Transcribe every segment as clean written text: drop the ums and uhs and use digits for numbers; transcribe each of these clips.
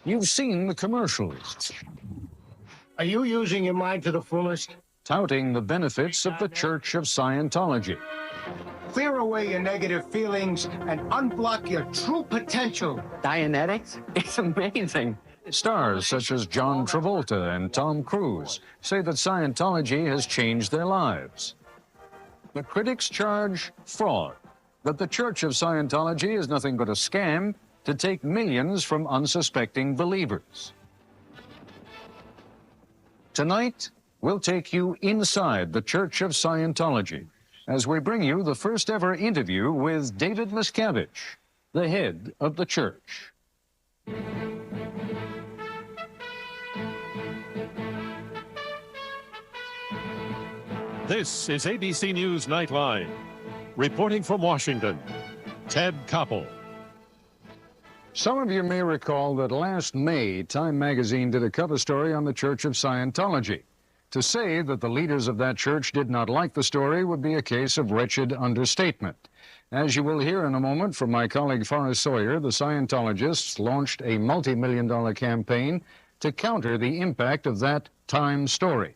You've seen the commercials, Are you using your mind to the fullest? touting the benefits of the Church of Scientology. Clear away your negative feelings and unblock your true potential. Dianetics? It's amazing. Stars such as John Travolta and Tom Cruise say that Scientology has changed their lives. The critics charge fraud, that the Church of Scientology is nothing but a scam to take millions from unsuspecting believers. Tonight, we'll take you inside the Church of Scientology as we bring you the first ever interview with David Miscavige, the head of the church. This is ABC News Nightline. Reporting from Washington, Ted Koppel. Some of you may recall that last May, Time magazine did a cover story on the Church of Scientology. To say that the leaders of that church did not like the story would be a case of wretched understatement. As you will hear in a moment from my colleague Forrest Sawyer, the Scientologists launched a multi-million-dollar campaign to counter the impact of that Time story.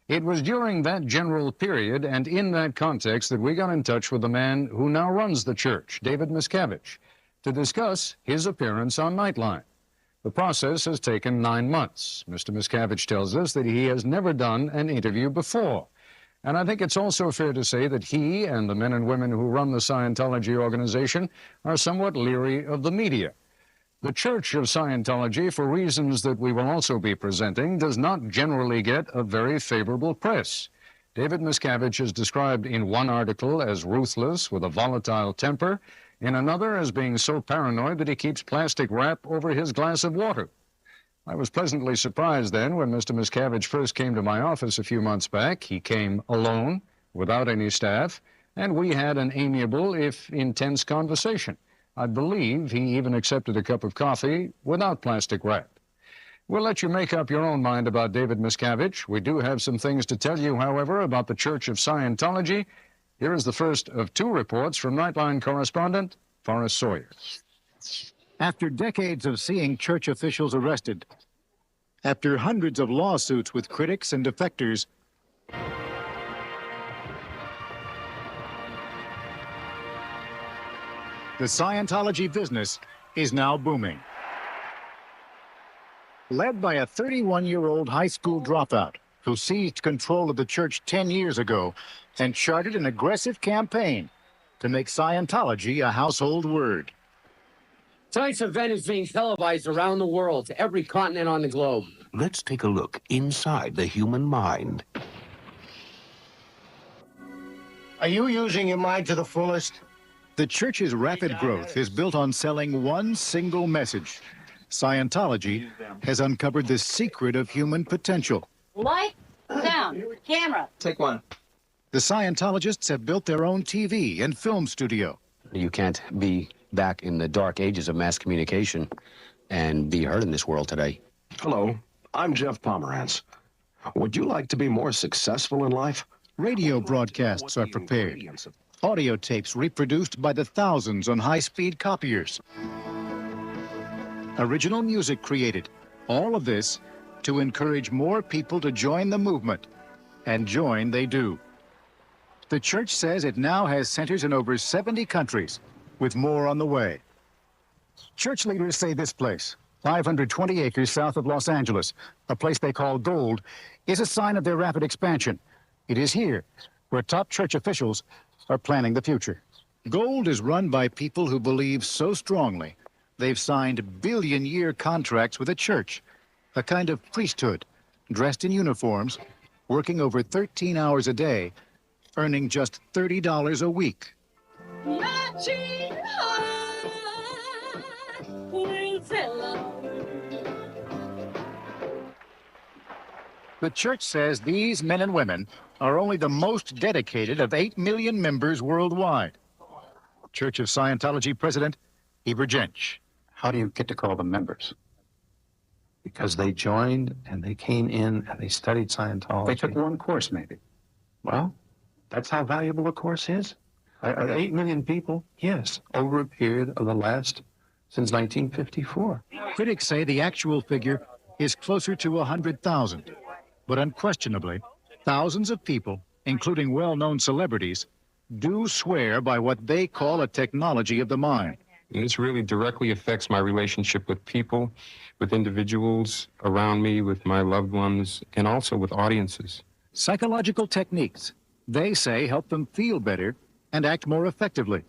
It was during that general period and in that context that we got in touch with the man who now runs the church, David Miscavige, to discuss his appearance on Nightline. The process has taken 9 months. Mr. Miscavige tells us that he has never done an interview before. And I think it's also fair to say that he and the men and women who run the Scientology organization are somewhat leery of the media. The Church of Scientology, for reasons that we will also be presenting, does not generally get a very favorable press. David Miscavige is described in one article as ruthless with a volatile temper, in another as being so paranoid that he keeps plastic wrap over his glass of water. I was pleasantly surprised then when Mr. Miscavige first came to my office a few months back. He came alone, without any staff, and we had an amiable, if intense, conversation. I believe he even accepted a cup of coffee without plastic wrap. We'll let you make up your own mind about David Miscavige. We do have some things to tell you, however, about the Church of Scientology. Here is the first of 2 reports from Nightline correspondent Forrest Sawyer. After decades of seeing church officials arrested, after hundreds of lawsuits with critics and defectors, the Scientology business is now booming. Led by a 31-year-old high school dropout who seized control of the church 10 years ago and charted an aggressive campaign to make Scientology a household word. Tonight's event is being televised around the world to every continent on the globe. Let's take a look inside the human mind. Are you using your mind to the fullest? The church's rapid growth is built on selling one single message. Scientology has uncovered the secret of human potential. Light, sound, camera. Take one. The Scientologists have built their own TV and film studio. You can't be back in the dark ages of mass communication and be heard in this world today. Hello, I'm Jeff Pomerantz. Would you like to be more successful in life? Radio broadcasts are prepared. Audio tapes reproduced by the thousands on high-speed copiers. Original music created. All of this to encourage more people to join the movement. And join they do. The church says it now has centers in over 70 countries, with more on the way. Church leaders say this place, 520 acres south of Los Angeles, a place they call Gold, is a sign of their rapid expansion. It is here where top church officials are planning the future. Gold is run by people who believe so strongly they've signed billion-year contracts with a church, a kind of priesthood, dressed in uniforms, working over 13 hours a day, earning just $30 a week. The church says these men and women are only the most dedicated of 8 million members worldwide. Church of Scientology President Heber Jentzsch. How do you get to call them members? Because they joined and they came in and they studied Scientology. They took one course, maybe. Well, that's how valuable a course is. 8 million people, yes, over a period of the last since 1954. Critics say the actual figure is closer to 100,000. But unquestionably, thousands of people, including well-known celebrities, do swear by what they call a technology of the mind. And this really directly affects my relationship with people, with individuals around me, with my loved ones, and also with audiences. Psychological techniques, they say, help them feel better and act more effectively.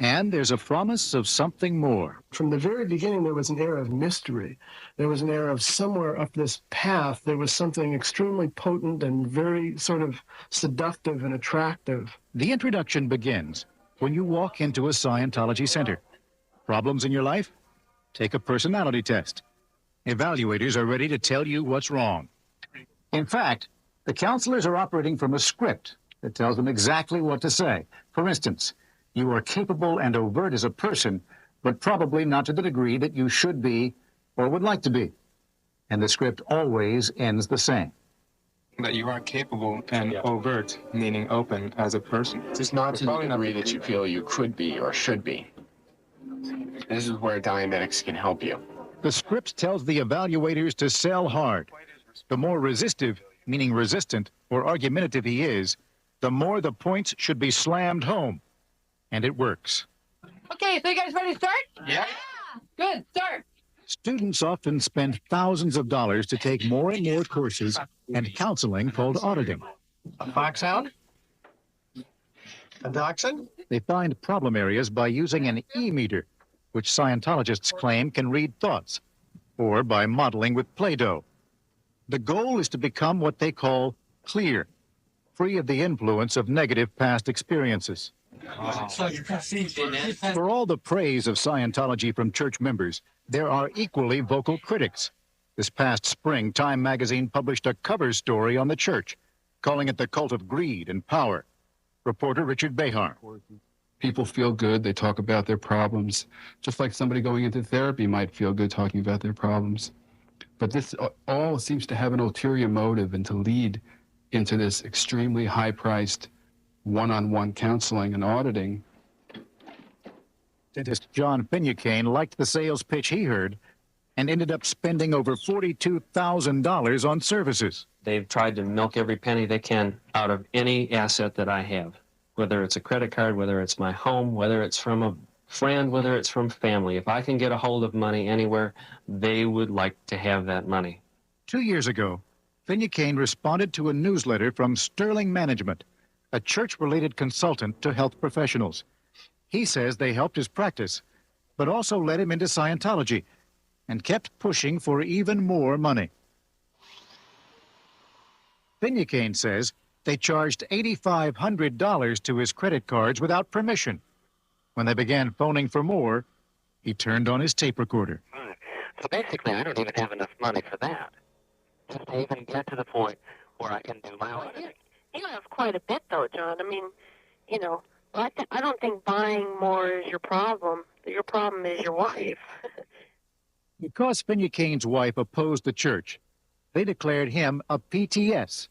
And there's a promise of something more. From the very beginning, there was an air of mystery. There was an air of somewhere up this path, there was something extremely potent and very sort of seductive and attractive. The introduction begins when you walk into a Scientology center. Problems in your life? Take a personality test. Evaluators are ready to tell you what's wrong. In fact, the counselors are operating from a script that tells them exactly what to say. For instance, you are capable and overt as a person, but probably not to the degree that you should be or would like to be. And the script always ends the same. That you are capable and overt, meaning open as a person. It's not to the degree that you feel you could be or should be. This is where Dianetics can help you. The script tells the evaluators to sell hard. The more resistive, meaning resistant or argumentative he is, the more the points should be slammed home. And it works. Okay, so you guys ready to start? Yeah. Good, start. Students often spend thousands of dollars to take more and more courses and counseling called auditing. A foxhound? A dachshund? They find problem areas by using an e-meter, which Scientologists claim can read thoughts, or by modeling with Play-Doh. The goal is to become what they call clear, free of the influence of negative past experiences. For all the praise of Scientology from church members, there are equally vocal critics. This past spring, Time magazine published a cover story on the church, calling it the cult of greed and power. Reporter Richard Behar. People feel good, they talk about their problems, just like somebody going into therapy might feel good talking about their problems. But this all seems to have an ulterior motive and to lead into this extremely high-priced one-on-one counseling and auditing. Dentist John Finucane liked the sales pitch he heard and ended up spending over $42,000 on services. They've tried to milk every penny they can out of any asset that I have, whether it's a credit card, whether it's my home, whether it's from a friend, whether it's from family. If I can get a hold of money anywhere, they would like to have that money. 2 years ago, Finucane responded to a newsletter from Sterling Management, a church-related consultant to health professionals. He says they helped his practice, but also led him into Scientology and kept pushing for even more money. Finucane says they charged $8,500 to his credit cards without permission. When they began phoning for more, he turned on his tape recorder. So basically, I don't even have enough money for that, just to even get to the point where I can do my auditing. You have quite a bit, though, John. I mean, you know, I don't think buying more is your problem. Your problem is your wife. Because Finucane's wife opposed the church, they declared him a PTS,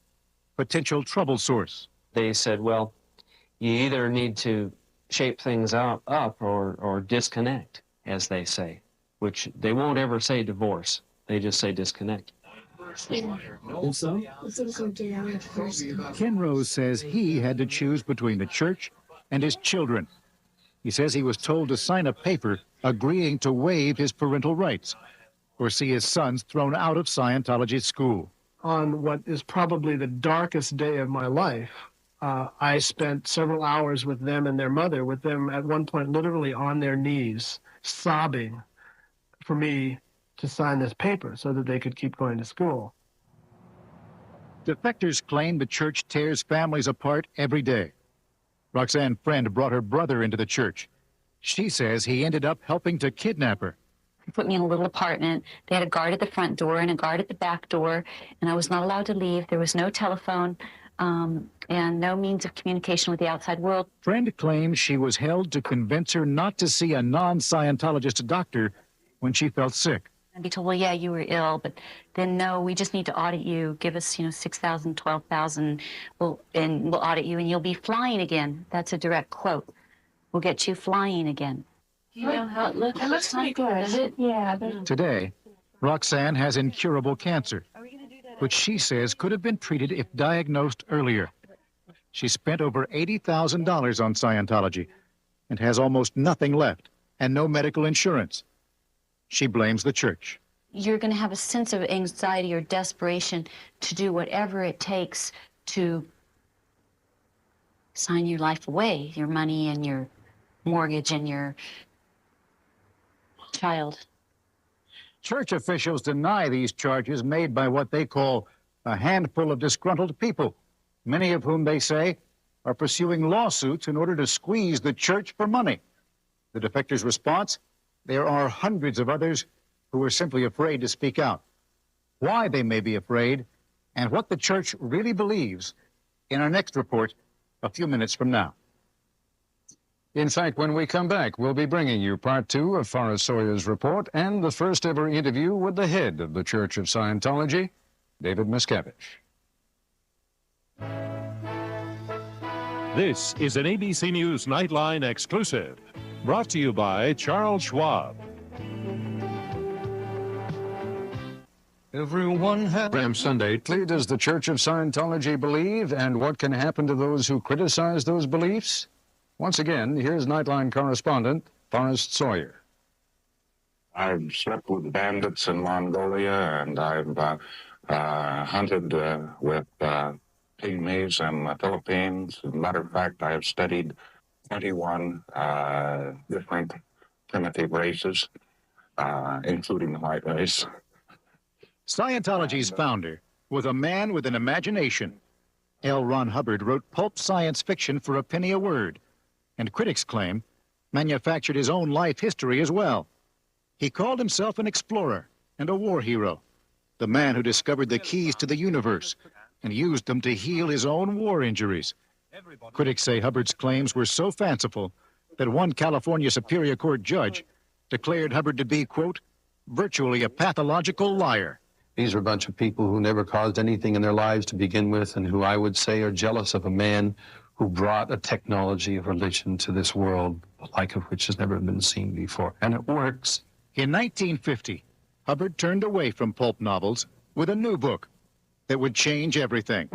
potential trouble source. They said, well, you either need to shape things up or disconnect, as they say, which they won't ever say divorce. They just say disconnect. Ken Rose says he had to choose between the church and his children. He says he was told to sign a paper agreeing to waive his parental rights or see his sons thrown out of Scientology school. On what is probably the darkest day of my life, I spent several hours with them and their mother, with them at one point literally on their knees, sobbing for me to sign this paper so that they could keep going to school. Defectors claim the church tears families apart every day. Roxanne Friend brought her brother into the church. She says he ended up helping to kidnap her. They put me in a little apartment. They had a guard at the front door and a guard at the back door, and I was not allowed to leave. There was no telephone and no means of communication with the outside world. Friend claims she was held to convince her not to see a non-Scientologist doctor when she felt sick. I'd be told, well, yeah, you were ill, but then no, we just need to audit you. Give us, $6,000, $12,000, and we'll audit you, and you'll be flying again. That's a direct quote. We'll get you flying again. You know how it looks? It looks pretty good. Does it? Yeah. Today, Roxanne has incurable cancer, which she says could have been treated if diagnosed earlier. She spent over $80,000 on Scientology and has almost nothing left and no medical insurance. She blames the church. You're going to have a sense of anxiety or desperation to do whatever it takes to sign your life away, your money and your mortgage and your child. Church officials deny these charges made by what they call a handful of disgruntled people, many of whom they say are pursuing lawsuits in order to squeeze the church for money. The defectors' response? There are hundreds of others who are simply afraid to speak out. Why they may be afraid and what the church really believes in our next report a few minutes from now. In fact, when we come back, we'll be bringing you part 2 of Forrest Sawyer's report and the first ever interview with the head of the Church of Scientology, David Miscavige. This is an ABC News Nightline exclusive, brought to you by Charles Schwab. Everyone has... Ram Sunday. Does the Church of Scientology believe, and what can happen to those who criticize those beliefs? Once again, here's Nightline correspondent Forrest Sawyer. I've slept with bandits in Mongolia, and I've hunted with pygmies in the Philippines. As a matter of fact, I have studied 21 different primitive races, including the white race. Scientology's founder was a man with an imagination. L. Ron Hubbard wrote pulp science fiction for a penny a word, and critics claim manufactured his own life history as well. He called himself an explorer and a war hero, the man who discovered the keys to the universe and used them to heal his own war injuries. Critics say Hubbard's claims were so fanciful that one California Superior Court judge declared Hubbard to be, quote, virtually a pathological liar. These are a bunch of people who never caused anything in their lives to begin with, and who I would say are jealous of a man who brought a technology of religion to this world, the like of which has never been seen before. And it works. In 1950, Hubbard turned away from pulp novels with a new book that would change everything.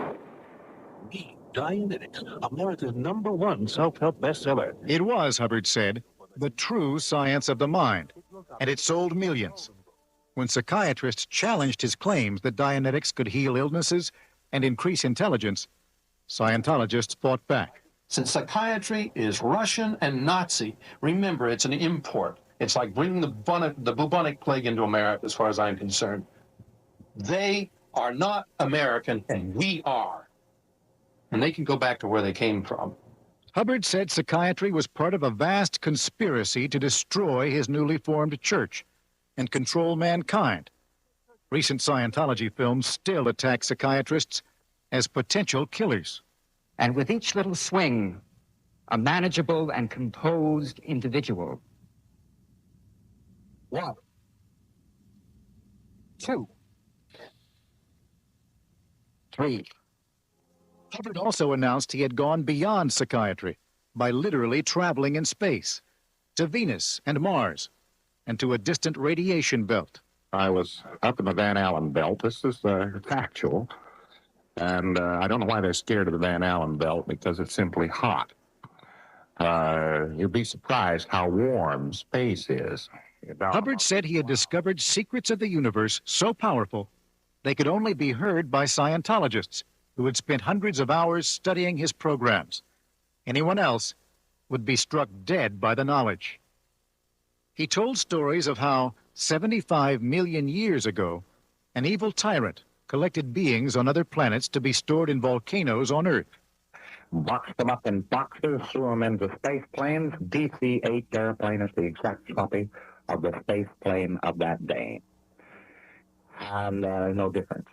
Dianetics, America's #1 self-help bestseller. It was, Hubbard said, the true science of the mind, and it sold millions. When psychiatrists challenged his claims that Dianetics could heal illnesses and increase intelligence, Scientologists fought back. Since psychiatry is Russian and Nazi, remember, it's an import. It's like bringing the bubonic plague into America, as far as I'm concerned. They are not American, and we are. And they can go back to where they came from. Hubbard said psychiatry was part of a vast conspiracy to destroy his newly formed church and control mankind. Recent Scientology films still attack psychiatrists as potential killers. And with each little swing, a manageable and composed individual. 1, 2, 3. Hubbard also announced he had gone beyond psychiatry by literally traveling in space to Venus and Mars and to a distant radiation belt. I was up in the Van Allen belt. This is factual. And I don't know why they're scared of the Van Allen belt, because it's simply hot. You'd be surprised how warm space is. Hubbard said he had discovered secrets of the universe so powerful they could only be heard by Scientologists who had spent hundreds of hours studying his programs. Anyone else would be struck dead by the knowledge. He told stories of how 75 million years ago, an evil tyrant collected beings on other planets to be stored in volcanoes on Earth. Boxed them up in boxes, threw them into space planes. DC-8 airplane is the exact copy of the space plane of that day. And no difference,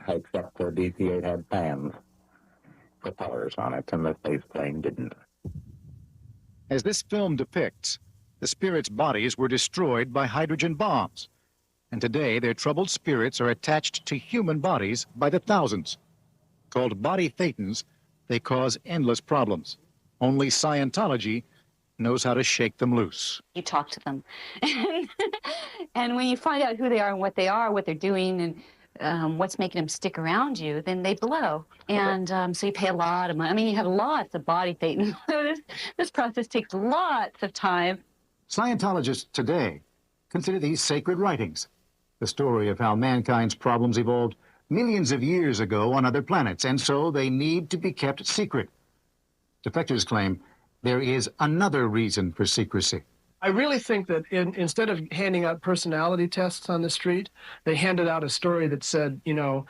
except the DC-8 had fans, propellers on it, and the space plane didn't. As this film depicts, the spirits' bodies were destroyed by hydrogen bombs, and today their troubled spirits are attached to human bodies by the thousands. Called body thetans, they cause endless problems. Only Scientology knows how to shake them loose. You talk to them. And when you find out who they are and what they are, what they're doing, and what's making them stick around you, then they blow. And so you pay a lot of money. I mean, you have lots of body pain. This process takes lots of time. Scientologists today consider these sacred writings, the story of how mankind's problems evolved millions of years ago on other planets, and so they need to be kept secret. Defectors claim there is another reason for secrecy. I really think that instead of handing out personality tests on the street, they handed out a story that said, you know,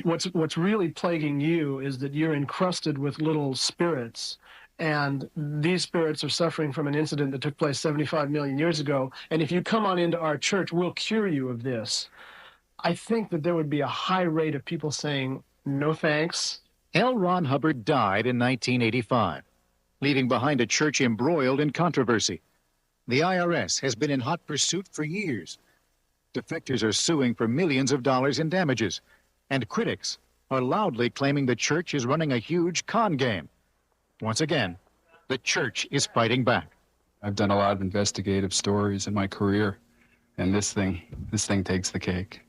what's really plaguing you is that you're encrusted with little spirits. And these spirits are suffering from an incident that took place 75 million years ago. And if you come on into our church, we'll cure you of this. I think that there would be a high rate of people saying, no thanks. L. Ron Hubbard died in 1985, leaving behind a church embroiled in controversy. The IRS has been in hot pursuit for years. Defectors are suing for millions of dollars in damages, and critics are loudly claiming the church is running a huge con game. Once again, the church is fighting back. I've done a lot of investigative stories in my career, and this thing takes the cake.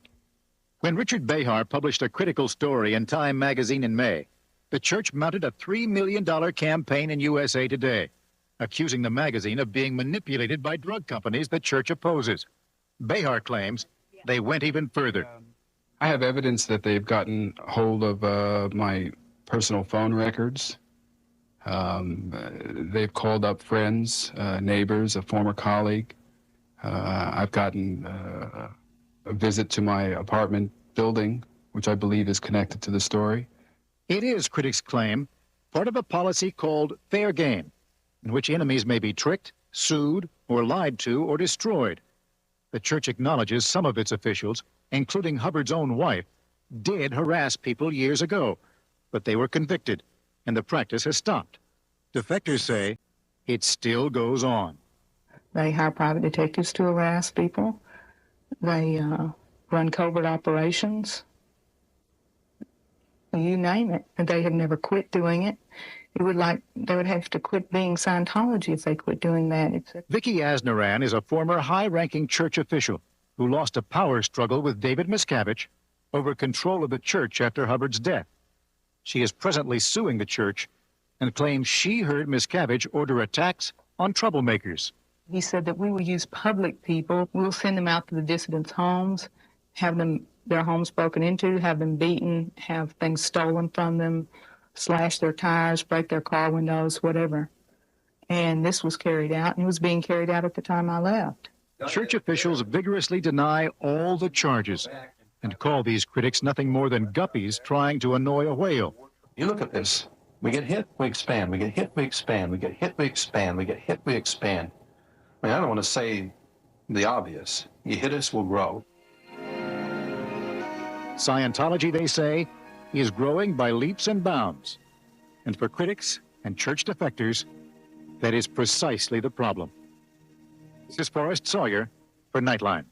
When Richard Behar published a critical story in Time magazine in May, the church mounted a $3 million campaign in USA Today, accusing the magazine of being manipulated by drug companies the church opposes. Behar claims they went even further. I have evidence that they've gotten hold of my personal phone records. They've called up friends, neighbors, a former colleague. I've gotten a visit to my apartment building, which I believe is connected to the story. It is, critics claim, part of a policy called fair game, in which enemies may be tricked, sued, or lied to, or destroyed. The church acknowledges some of its officials, including Hubbard's own wife, did harass people years ago, but they were convicted, and the practice has stopped. Defectors say it still goes on. They hire private detectives to harass people. They run covert operations. You name it. And they have never quit doing it. They would have to quit being Scientology if they quit doing that. Vicki Aznaran is a former high-ranking church official who lost a power struggle with David Miscavige over control of the church after Hubbard's death. She is presently suing the church and claims she heard Miscavige order attacks on troublemakers. He said that we will use public people. We'll send them out to the dissidents' homes, have their homes broken into, have them beaten, have things stolen from them, slash their tires, break their car windows, whatever. And this was carried out, and it was being carried out at the time I left. Church officials vigorously deny all the charges and call these critics nothing more than guppies trying to annoy a whale. You look at this. We get hit, we expand. We get hit, we expand. We get hit, we expand. We get hit, we expand. I mean, I don't want to say the obvious. You hit us, we'll grow. Scientology, they say, is growing by leaps and bounds. And for critics and church defectors, that is precisely the problem. This is Forrest Sawyer for Nightline.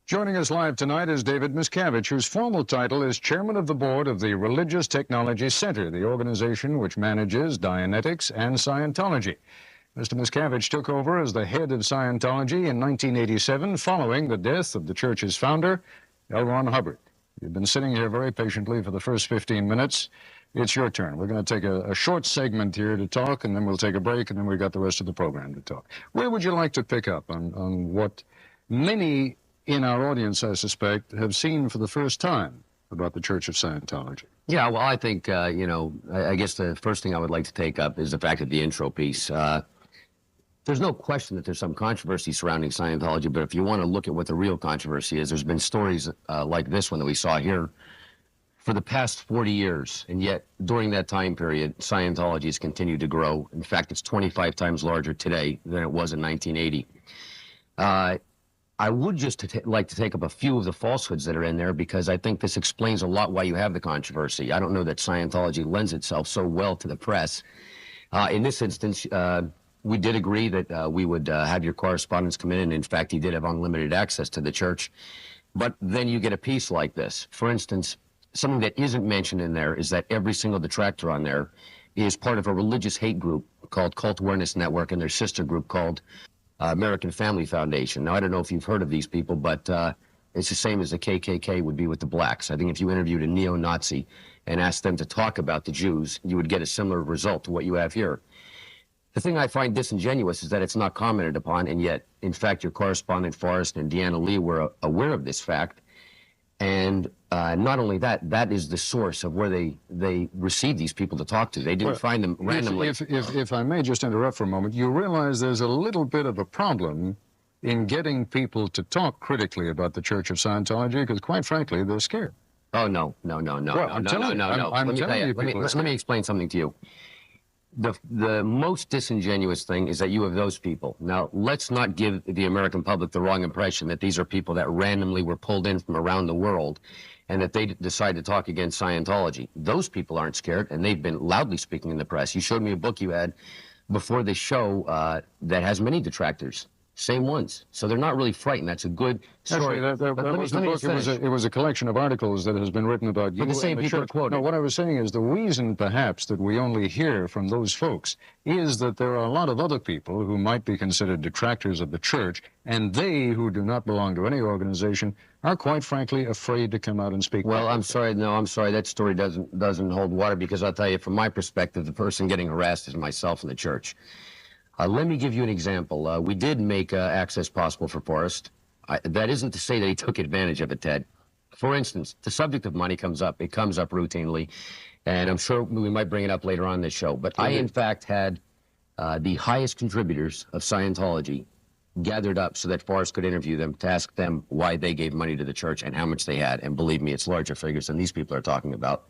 Joining us live tonight is David Miscavige, whose formal title is Chairman of the Board of the Religious Technology Center, the organization which manages Dianetics and Scientology. Mr. Miscavige took over as the head of Scientology in 1987 following the death of the church's founder, L. Ron Hubbard. You've been sitting here very patiently for the first 15 minutes. It's your turn. We're going to take a short segment here to talk, and then we'll take a break, and then we've got the rest of the program to talk. Where would you like to pick up on what many in our audience, I suspect, have seen for the first time about the Church of Scientology? Yeah, well, I think, I guess the first thing I would like to take up is the fact of the intro piece. There's no question that there's some controversy surrounding Scientology, but if you want to look at what the real controversy is, there's been stories like this one that we saw here for the past 40 years, and yet during that time period, Scientology has continued to grow. In fact, it's 25 times larger today than it was in 1980. I would just like to take up a few of the falsehoods that are in there, because I think this explains a lot why you have the controversy. I don't know that Scientology lends itself so well to the press. In this instance, we did agree that we would have your correspondence come in, and in fact, he did have unlimited access to the church. But then you get a piece like this. For instance, something that isn't mentioned in there is that every single detractor on there is part of a religious hate group called Cult Awareness Network and their sister group called American Family Foundation. Now, I don't know if you've heard of these people, but it's the same as the KKK would be with the blacks. I think if you interviewed a neo-Nazi and asked them to talk about the Jews, you would get a similar result to what you have here. The thing I find disingenuous is that it's not commented upon, and yet, in fact, your correspondent Forrest and Deanna Lee were aware of this fact. And not only that, that is the source of where they receive these people to talk to. They didn't find them randomly. If I may just interrupt for a moment, you realize there's a little bit of a problem in getting people to talk critically about the Church of Scientology, because quite frankly, they're scared. Oh, no. Well, I'm no. telling you, Let me explain something to you. The most disingenuous thing is that you have those people. Now, let's not give the American public the wrong impression that these are people that randomly were pulled in from around the world and that they decide to talk against Scientology. Those people aren't scared, and they've been loudly speaking in the press. You showed me a book you had before the show that has many detractors. Same ones. So they're not really frightened. That's a good story. Actually, that was the book. It was a collection of articles that has been written about you. But the same people are quoted. No, what I was saying is the reason, perhaps, that we only hear from those folks is that there are a lot of other people who might be considered detractors of the church, and they, who do not belong to any organization, are quite frankly afraid to come out and speak. Well, I'm sorry. No, I'm sorry. That story doesn't hold water, because I'll tell you, from my perspective, the person getting harassed is myself and the church. Let me give you an example. We did make access possible for Forrest. That isn't to say that he took advantage of it, Ted. For instance, the subject of money comes up. It comes up routinely, and I'm sure we might bring it up later on in this show. But I, in fact, had the highest contributors of Scientology gathered up so that Forrest could interview them to ask them why they gave money to the church and how much they had. And believe me, it's larger figures than these people are talking about.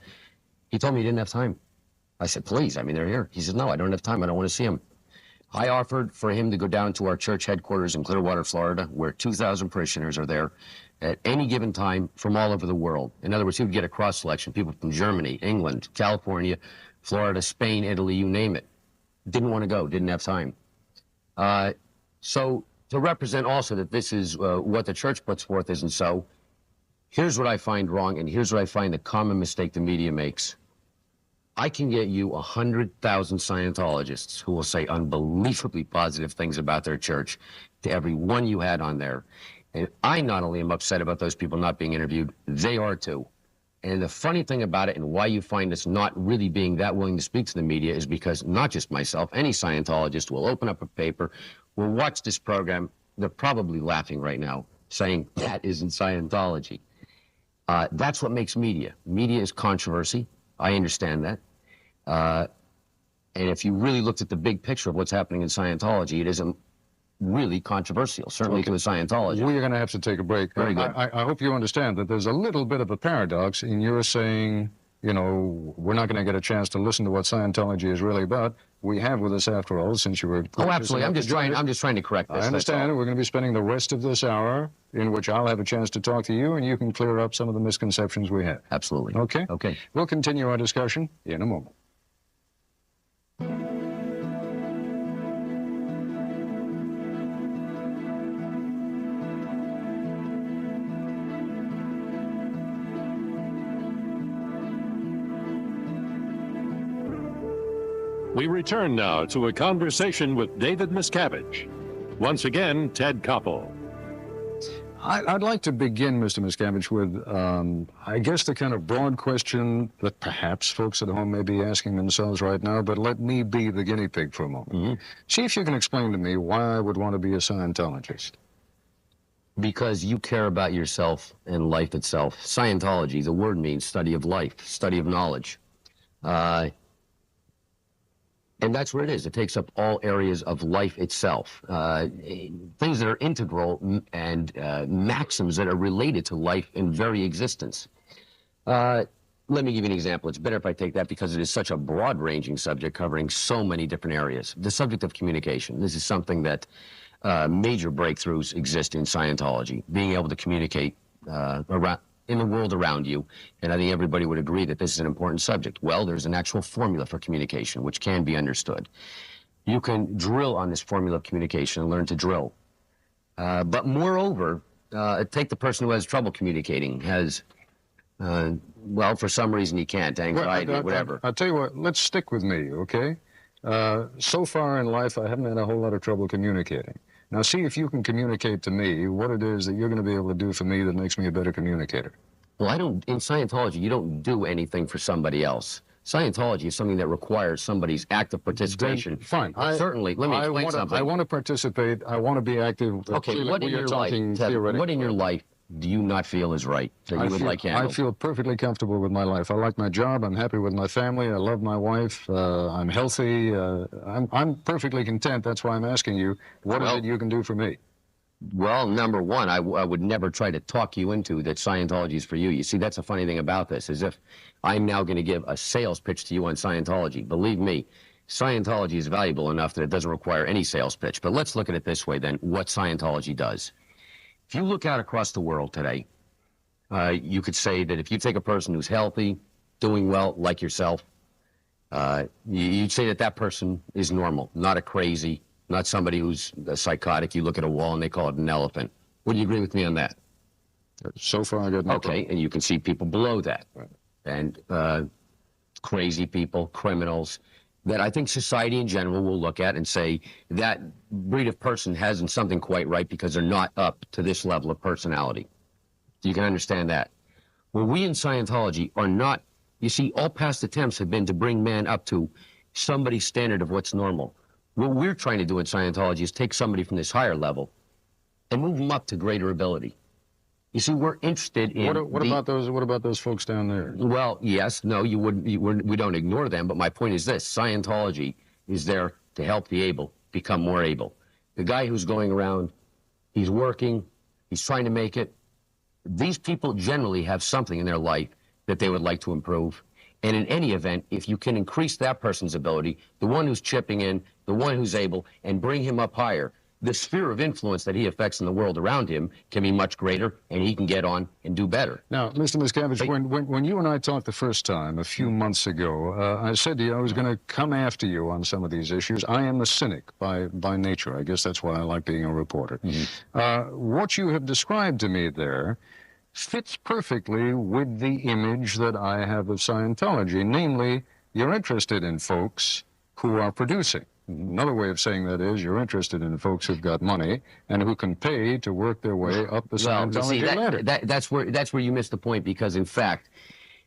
He told me he didn't have time. I said, please, I mean, they're here. He said, no, I don't have time. I don't want to see them. I offered for him to go down to our church headquarters in Clearwater, Florida, where 2,000 parishioners are there at any given time from all over the world. In other words, he would get a cross-selection, people from Germany, England, California, Florida, Spain, Italy, you name it. Didn't want to go, didn't have time. So to represent also that this is what the church puts forth isn't so, here's what I find wrong, and here's what I find the common mistake the media makes. I can get you 100,000 Scientologists who will say unbelievably positive things about their church to every one you had on there. And I not only am upset about those people not being interviewed, they are too. And the funny thing about it, and why you find us not really being that willing to speak to the media, is because not just myself, any Scientologist will open up a paper, will watch this program. They're probably laughing right now, saying that isn't Scientology. That's what makes media. Media is controversy. I understand that. And if you really looked at the big picture of what's happening in Scientology, it isn't really controversial, certainly to a Scientologist. We're going to have to take a break. Very good. I hope you understand that there's a little bit of a paradox in your saying, you know, we're not going to get a chance to listen to what Scientology is really about. We have with us, after all, since you were... Oh, absolutely. I'm just trying to correct this. I understand. We're going to be spending the rest of this hour in which I'll have a chance to talk to you, and you can clear up some of the misconceptions we have. Absolutely. Okay? Okay. We'll continue our discussion in a moment. We return now to a conversation with David Miscavige. Once again, Ted Koppel. I'd like to begin, Mr. Miscavige, with, I guess, the kind of broad question that perhaps folks at home may be asking themselves right now, but let me be the guinea pig for a moment. Mm-hmm. See if you can explain to me why I would want to be a Scientologist. Because you care about yourself and life itself. Scientology, the word means study of life, study of knowledge. And that's what it is. It takes up all areas of life itself. Things that are integral and maxims that are related to life in very existence. Let me give you an example. It's better if I take that because it is such a broad-ranging subject covering so many different areas. The subject of communication. This is something that major breakthroughs exist in Scientology. Being able to communicate in the world around you, and I think everybody would agree that this is an important subject. Well, there's an actual formula for communication, which can be understood. You can drill on this formula of communication and learn to drill. But moreover, take the person who has trouble communicating, has Well, for some reason he can't, anxiety, whatever. I'll tell you what, let's stick with me, okay? So far in life, I haven't had a whole lot of trouble communicating. Now, see if you can communicate to me what it is that you're going to be able to do for me that makes me a better communicator. Well, in Scientology, you don't do anything for somebody else. Scientology is something that requires somebody's active participation. Then, fine. Certainly, let me explain something. I want to participate. I want to be active. Okay, what in your life, Ted, what in your life do you not feel is right that you would like handled? I feel perfectly comfortable with my life. I like my job. I'm happy with my family. I love my wife. I'm healthy. I'm perfectly content. That's why I'm asking you, what is it you can do for me? Well, number one, I would never try to talk you into that Scientology is for you. You see, that's the funny thing about this, is if I'm now going to give a sales pitch to you on Scientology, believe me, Scientology is valuable enough that it doesn't require any sales pitch. But let's look at it this way then, what Scientology does. If you look out across the world today, you could say that if you take a person who's healthy, doing well, like yourself, you'd say that that person is normal, not a crazy, not somebody who's a psychotic. You look at a wall and they call it an elephant. Would you agree with me on that? So far, I got no problem. And you can see people below that. Right. And crazy people, criminals, that I think society in general will look at and say that breed of person hasn't something quite right because they're not up to this level of personality. You can understand that. Well, we in Scientology are not, you see, all past attempts have been to bring man up to somebody's standard of what's normal. What we're trying to do in Scientology is take somebody from this higher level and move them up to greater ability. You see, we're interested in... What about those folks down there? Well, yes, no, we don't ignore them, but my point is this. Scientology is there to help the able become more able. The guy who's going around, he's working, he's trying to make it. These people generally have something in their life that they would like to improve. And in any event, if you can increase that person's ability, the one who's chipping in, the one who's able, and bring him up higher, the sphere of influence that he affects in the world around him can be much greater, and he can get on and do better. Now, Mr. Miscavige, when you and I talked the first time, a few months ago, I said to you I was going to come after you on some of these issues. I am a cynic by nature. I guess that's why I like being a reporter. What you have described to me there fits perfectly with the image that I have of Scientology. Namely, you're interested in folks who are producing. Another way of saying that is you're interested in folks who've got money and who can pay to work their way up the Scientology ladder. That's where you missed the point, because in fact,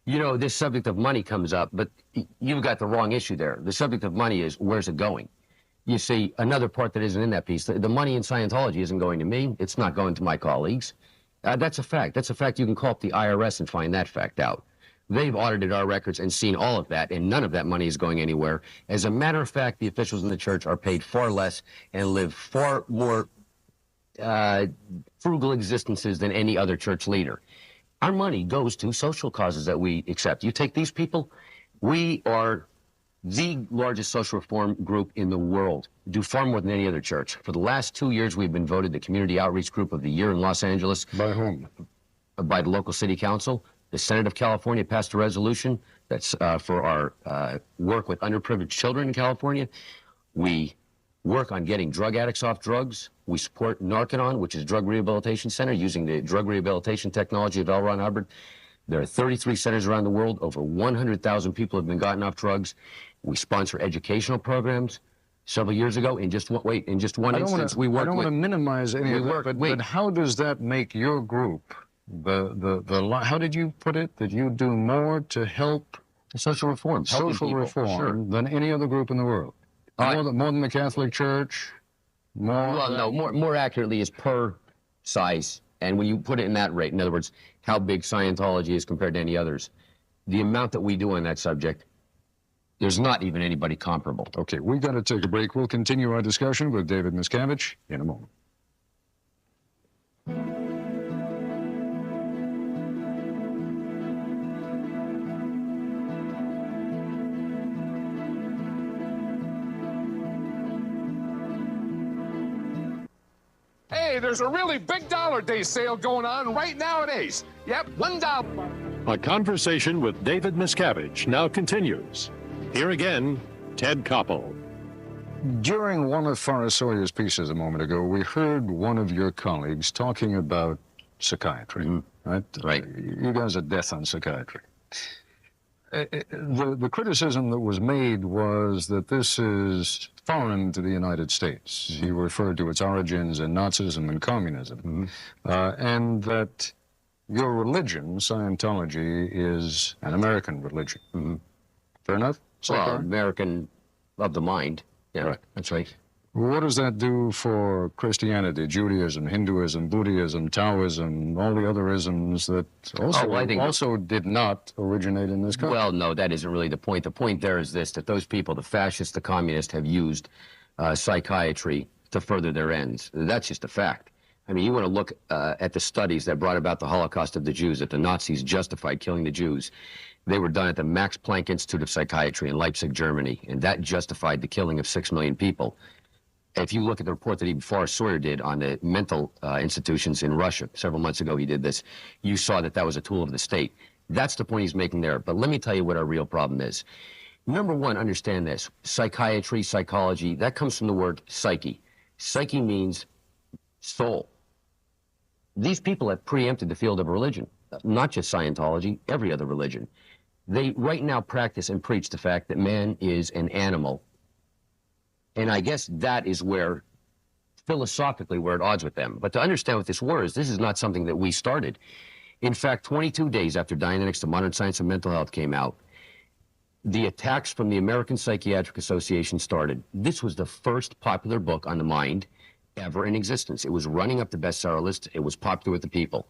you know, this subject of money comes up, but you've got the wrong issue there. The subject of money is, where's it going? You see, another part that isn't in that piece, the money in Scientology isn't going to me. It's not going to my colleagues. That's a fact. That's a fact. You can call up the IRS and find that fact out. They've audited our records and seen all of that, and none of that money is going anywhere. As a matter of fact, the officials in the church are paid far less and live far more frugal existences than any other church leader. Our money goes to social causes that we accept. You take these people, we are the largest social reform group in the world, do far more than any other church. For the last 2 years, we've been voted the Community Outreach Group of the Year in Los Angeles. By whom? By the local city council. The Senate of California passed a resolution that's for our work with underprivileged children in California. We work on getting drug addicts off drugs. We support Narconon, which is a drug rehabilitation center, using the drug rehabilitation technology of L. Ron Hubbard. There are 33 centers around the world. Over 100,000 people have been gotten off drugs. We sponsor educational programs. Several years ago, in just one instance, we worked with... I don't want to minimize any of that, but how does that make your group, how did you put it, that you do more to help... Social reform. Social reform than any other group in the world? More than the Catholic Church? More accurately is per size. And when you put it in that rate, in other words, how big Scientology is compared to any others, the amount that we do on that subject, there's not even anybody comparable. Okay, we've got to take a break. We'll continue our discussion with David Miscavige in a moment. Hey, there's a really big Dollar Day sale going on right nowadays. Yep, $1. A conversation with David Miscavige now continues. Here again, Ted Koppel. During one of Forrest Sawyer's pieces a moment ago, we heard one of your colleagues talking about psychiatry. right? Right. You guys are death on psychiatry. The criticism that was made was that this is foreign to the United States. You referred to its origins in Nazism and communism, and that your religion, Scientology, is an American religion. Fair enough? Well, American of the mind. Yeah, right. That's right. What does that do for Christianity, Judaism, Hinduism, Buddhism, Taoism, all the other isms that also did not originate in this country? Well, no, that isn't really the point. The point there is this, that those people, the fascists, the communists, have used psychiatry to further their ends. That's just a fact. I mean, you want to look at the studies that brought about the Holocaust of the Jews, that the Nazis justified killing the Jews. They were done at the Max Planck Institute of Psychiatry in Leipzig, Germany, and that justified the killing of 6 million people. If you look at the report that Forrest Sawyer did on the mental institutions in Russia, several months ago he did this, you saw that that was a tool of the state. That's the point he's making there. But let me tell you what our real problem is. Number one, understand this. Psychiatry, psychology, that comes from the word psyche. Psyche means soul. These people have preempted the field of religion, not just Scientology, every other religion. They right now practice and preach the fact that man is an animal. And I guess that is where, philosophically, we're at odds with them. But to understand what this war is, this is not something that we started. In fact, 22 days after Dianetics, the Modern Science of Mental Health came out, the attacks from the American Psychiatric Association started. This was the first popular book on the mind ever in existence. It was running up the bestseller list. It was popular with the people.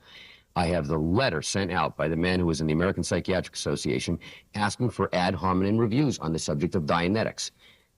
I have the letter sent out by the man who was in the American Psychiatric Association asking for ad hominem reviews on the subject of Dianetics.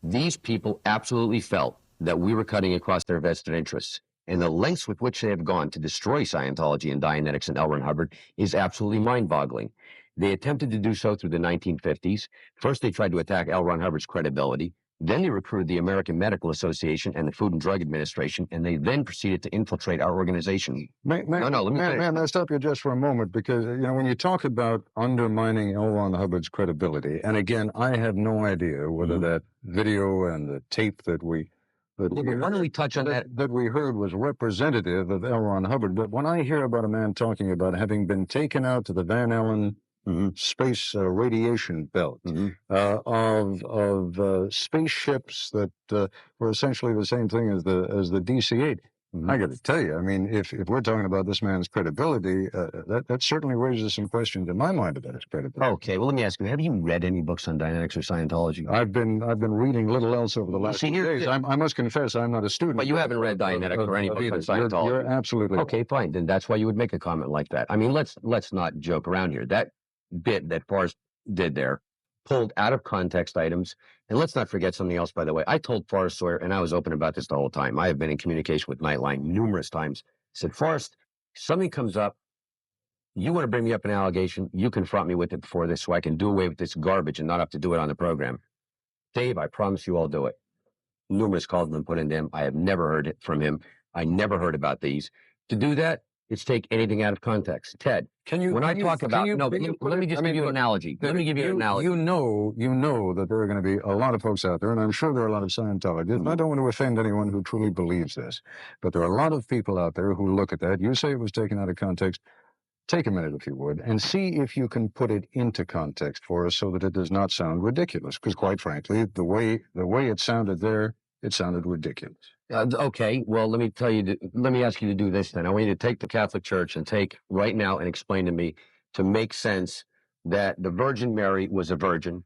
These people absolutely felt that we were cutting across their vested interests. And the lengths with which they have gone to destroy Scientology and Dianetics and L. Ron Hubbard is absolutely mind-boggling. They attempted to do so through the 1950s. First, they tried to attack L. Ron Hubbard's credibility. Then they recruited the American Medical Association and the Food and Drug Administration, and they then proceeded to infiltrate our organization. Let me stop you just for a moment, because when you talk about undermining L. Ron Hubbard's credibility, and again, I have no idea whether that video and the tape that we why don't we touch on that we heard was representative of L. Ron Hubbard. But when I hear about a man talking about having been taken out to the Van Allen space radiation belt, of spaceships that were essentially the same thing as the DC-8. I got to tell you, I mean, if we're talking about this man's credibility, that certainly raises some questions in my mind about his credibility. Okay, well, let me ask you: have you read any books on Dianetics or Scientology? I've been reading little else over the last few days. I must confess, I'm not a student. But you haven't read Dianetics or any books on Scientology. You're absolutely okay. Right. Fine, then that's why you would make a comment like that. I mean, let's not joke around here. That bit that Forrest did there, pulled out of context items. And let's not forget something else, by the way. I told Forrest Sawyer, and I was open about this the whole time. I have been in communication with Nightline numerous times. I said, Forrest, something comes up. You want to bring me up an allegation, you confront me with it before this so I can do away with this garbage and not have to do it on the program. Dave, I promise you I'll do it. Numerous calls have been put into him. I have never heard it from him. I never heard about these. To do that, it's take anything out of context. Ted, let me just give you an analogy. Let me give you an analogy. You know that there are going to be a lot of folks out there, and I'm sure there are a lot of Scientologists. I don't want to offend anyone who truly believes this, but there are a lot of people out there who look at that. You say it was taken out of context. Take a minute, if you would, and see if you can put it into context for us so that it does not sound ridiculous. Because quite frankly, the way it sounded there, it sounded ridiculous. Okay, well, let me ask you to do this then. I want you to take the Catholic Church and take right now and explain to me, to make sense, that the Virgin Mary was a virgin.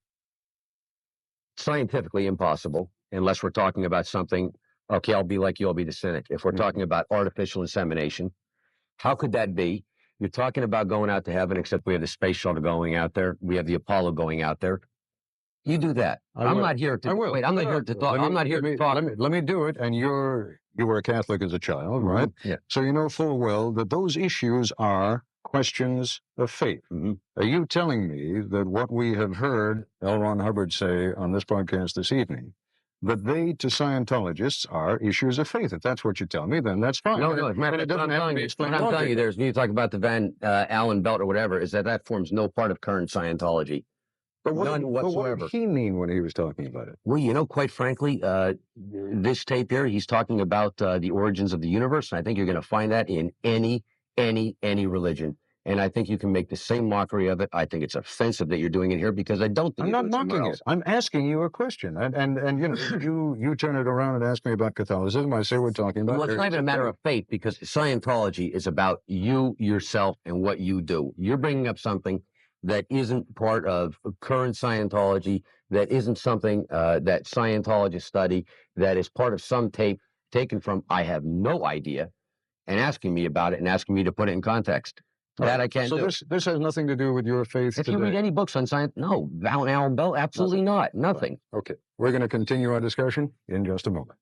Scientifically impossible, unless we're talking about something, okay, I'll be like you, I'll be the cynic. If we're talking about artificial insemination, how could that be? You're talking about going out to heaven, except we have the space shuttle going out there. We have the Apollo going out there. You do that. I'm not here to wait. I'm not here to talk. I'm not here to talk. Let me do it. And you were a Catholic as a child, right? Yeah. So you know full well that those issues are questions of faith. Are you telling me that what we have heard L. Ron Hubbard say on this broadcast this evening, that they, to Scientologists, are issues of faith? If that's what you tell me, then that's fine. No, as a matter of fact, what I'm telling you, you talk about the Van Allen belt or whatever, is that forms no part of current Scientology. None whatsoever. What did he mean when he was talking about it? Well, quite frankly, this tape here, he's talking about the origins of the universe, and I think you're going to find that in any religion. And I think you can make the same mockery of it. I think it's offensive that you're doing it here because I don't think I'm not mocking it. I'm asking you a question. And you know, you turn it around and ask me about Catholicism. I say we're talking about... Well, it's not even a matter of faith because Scientology is about you, yourself, and what you do. You're bringing up something that isn't part of current Scientology, that isn't something that Scientologists study, that is part of some tape taken from I have no idea, and asking me about it and asking me to put it in context. That I can't do. So this has nothing to do with your faith If today. you read any books on science, no, Alan Bell, absolutely not, nothing. Okay, we're going to continue our discussion in just a moment.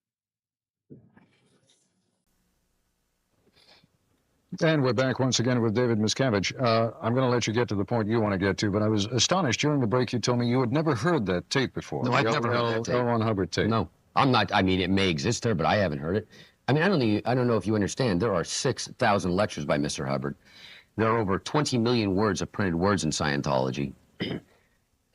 And we're back once again with David Miscavige. I'm going to let you get to the point you want to get to, but I was astonished during the break you told me you had never heard that tape before. No, I've never heard that tape. L. Hubbard tape. No, I'm not. I mean, it may exist there, but I haven't heard it. I mean, I don't know if you understand. There are 6,000 lectures by Mr. Hubbard. There are over 20 million words of printed words in Scientology.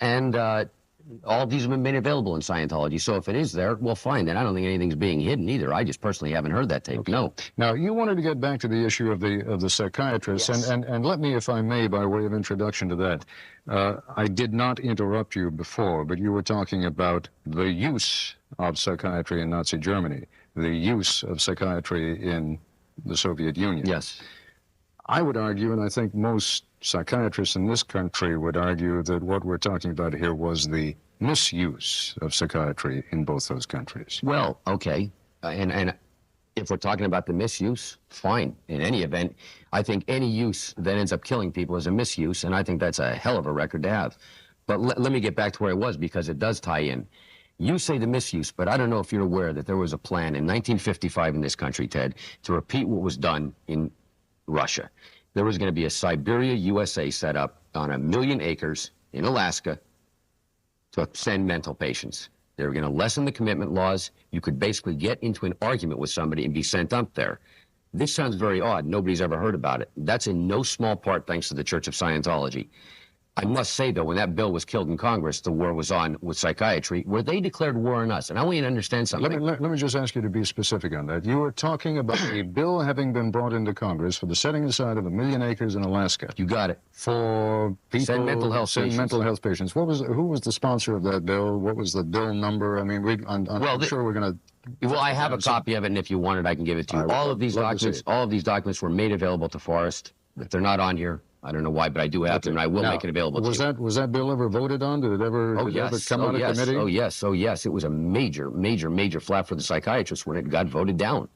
And all of these have been made available in Scientology. So if it is there, well, fine. Then I don't think anything's being hidden either. I just personally haven't heard that tape. Okay. No. Now, you wanted to get back to the issue of the psychiatrist. Yes. And let me, if I may, by way of introduction to that, I did not interrupt you before, but you were talking about the use of psychiatry in Nazi Germany, the use of psychiatry in the Soviet Union. Yes. I would argue, and I think most psychiatrists in this country would argue, that what we're talking about here was the misuse of psychiatry in both those countries. Well, okay. And if we're talking about the misuse, fine. In any event, I think any use that ends up killing people is a misuse, and I think that's a hell of a record to have. But let me get back to where I was, because it does tie in. You say the misuse, but I don't know if you're aware that there was a plan in 1955 in this country, Ted, to repeat what was done in Russia. There was going to be a Siberia, USA set up on 1 million acres in Alaska to send mental patients. They were going to lessen the commitment laws. You could basically get into an argument with somebody and be sent up there. This sounds very odd. Nobody's ever heard about it. That's in no small part thanks to the Church of Scientology. I must say, though, when that bill was killed in Congress, the war was on with psychiatry, where they declared war on us. And I want you to understand something. Let me just ask you to be specific on that. You were talking about a bill having been brought into Congress for the setting aside of 1 million acres in Alaska. You got it. For people... Send mental health patients. Mental health patients. Who was the sponsor of that bill? What was the bill number? I mean, I'm sure we're going to... Well, I have a copy of it, and if you want it, I can give it to you. All of these documents were made available to Forrest. If they're not on here, I don't know why, but I do have them, and I will make it available to you. Was that bill ever voted on? Did it ever, ever come out of committee? Oh, yes. It was a major flap for the psychiatrists when it got voted down.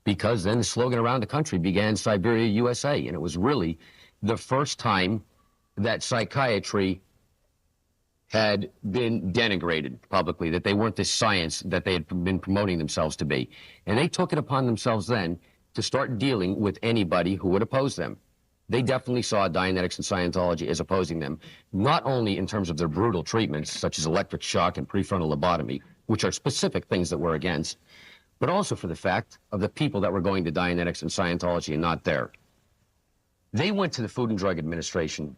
Because then the slogan around the country began Siberia, USA, and it was really the first time that psychiatry had been denigrated publicly, that they weren't the science that they had been promoting themselves to be. And they took it upon themselves then to start dealing with anybody who would oppose them. They definitely saw Dianetics and Scientology as opposing them, not only in terms of their brutal treatments, such as electric shock and prefrontal lobotomy, which are specific things that we're against, but also for the fact of the people that were going to Dianetics and Scientology and not there. They went to the Food and Drug Administration.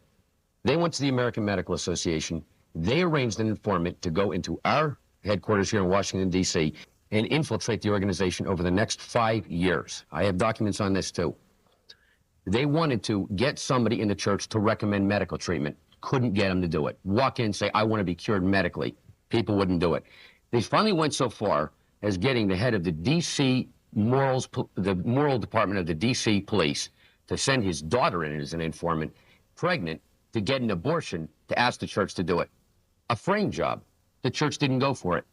They went to the American Medical Association. They arranged an informant to go into our headquarters here in Washington, D.C., and infiltrate the organization over the next 5 years. I have documents on this, too. They wanted to get somebody in the church to recommend medical treatment. Couldn't get them to do it. Walk in and say, I want to be cured medically. People wouldn't do it. They finally went so far as getting the head of the D.C. the moral department of the D.C. police to send his daughter in as an informant, pregnant, to get an abortion, to ask the church to do it. A frame job. The church didn't go for it.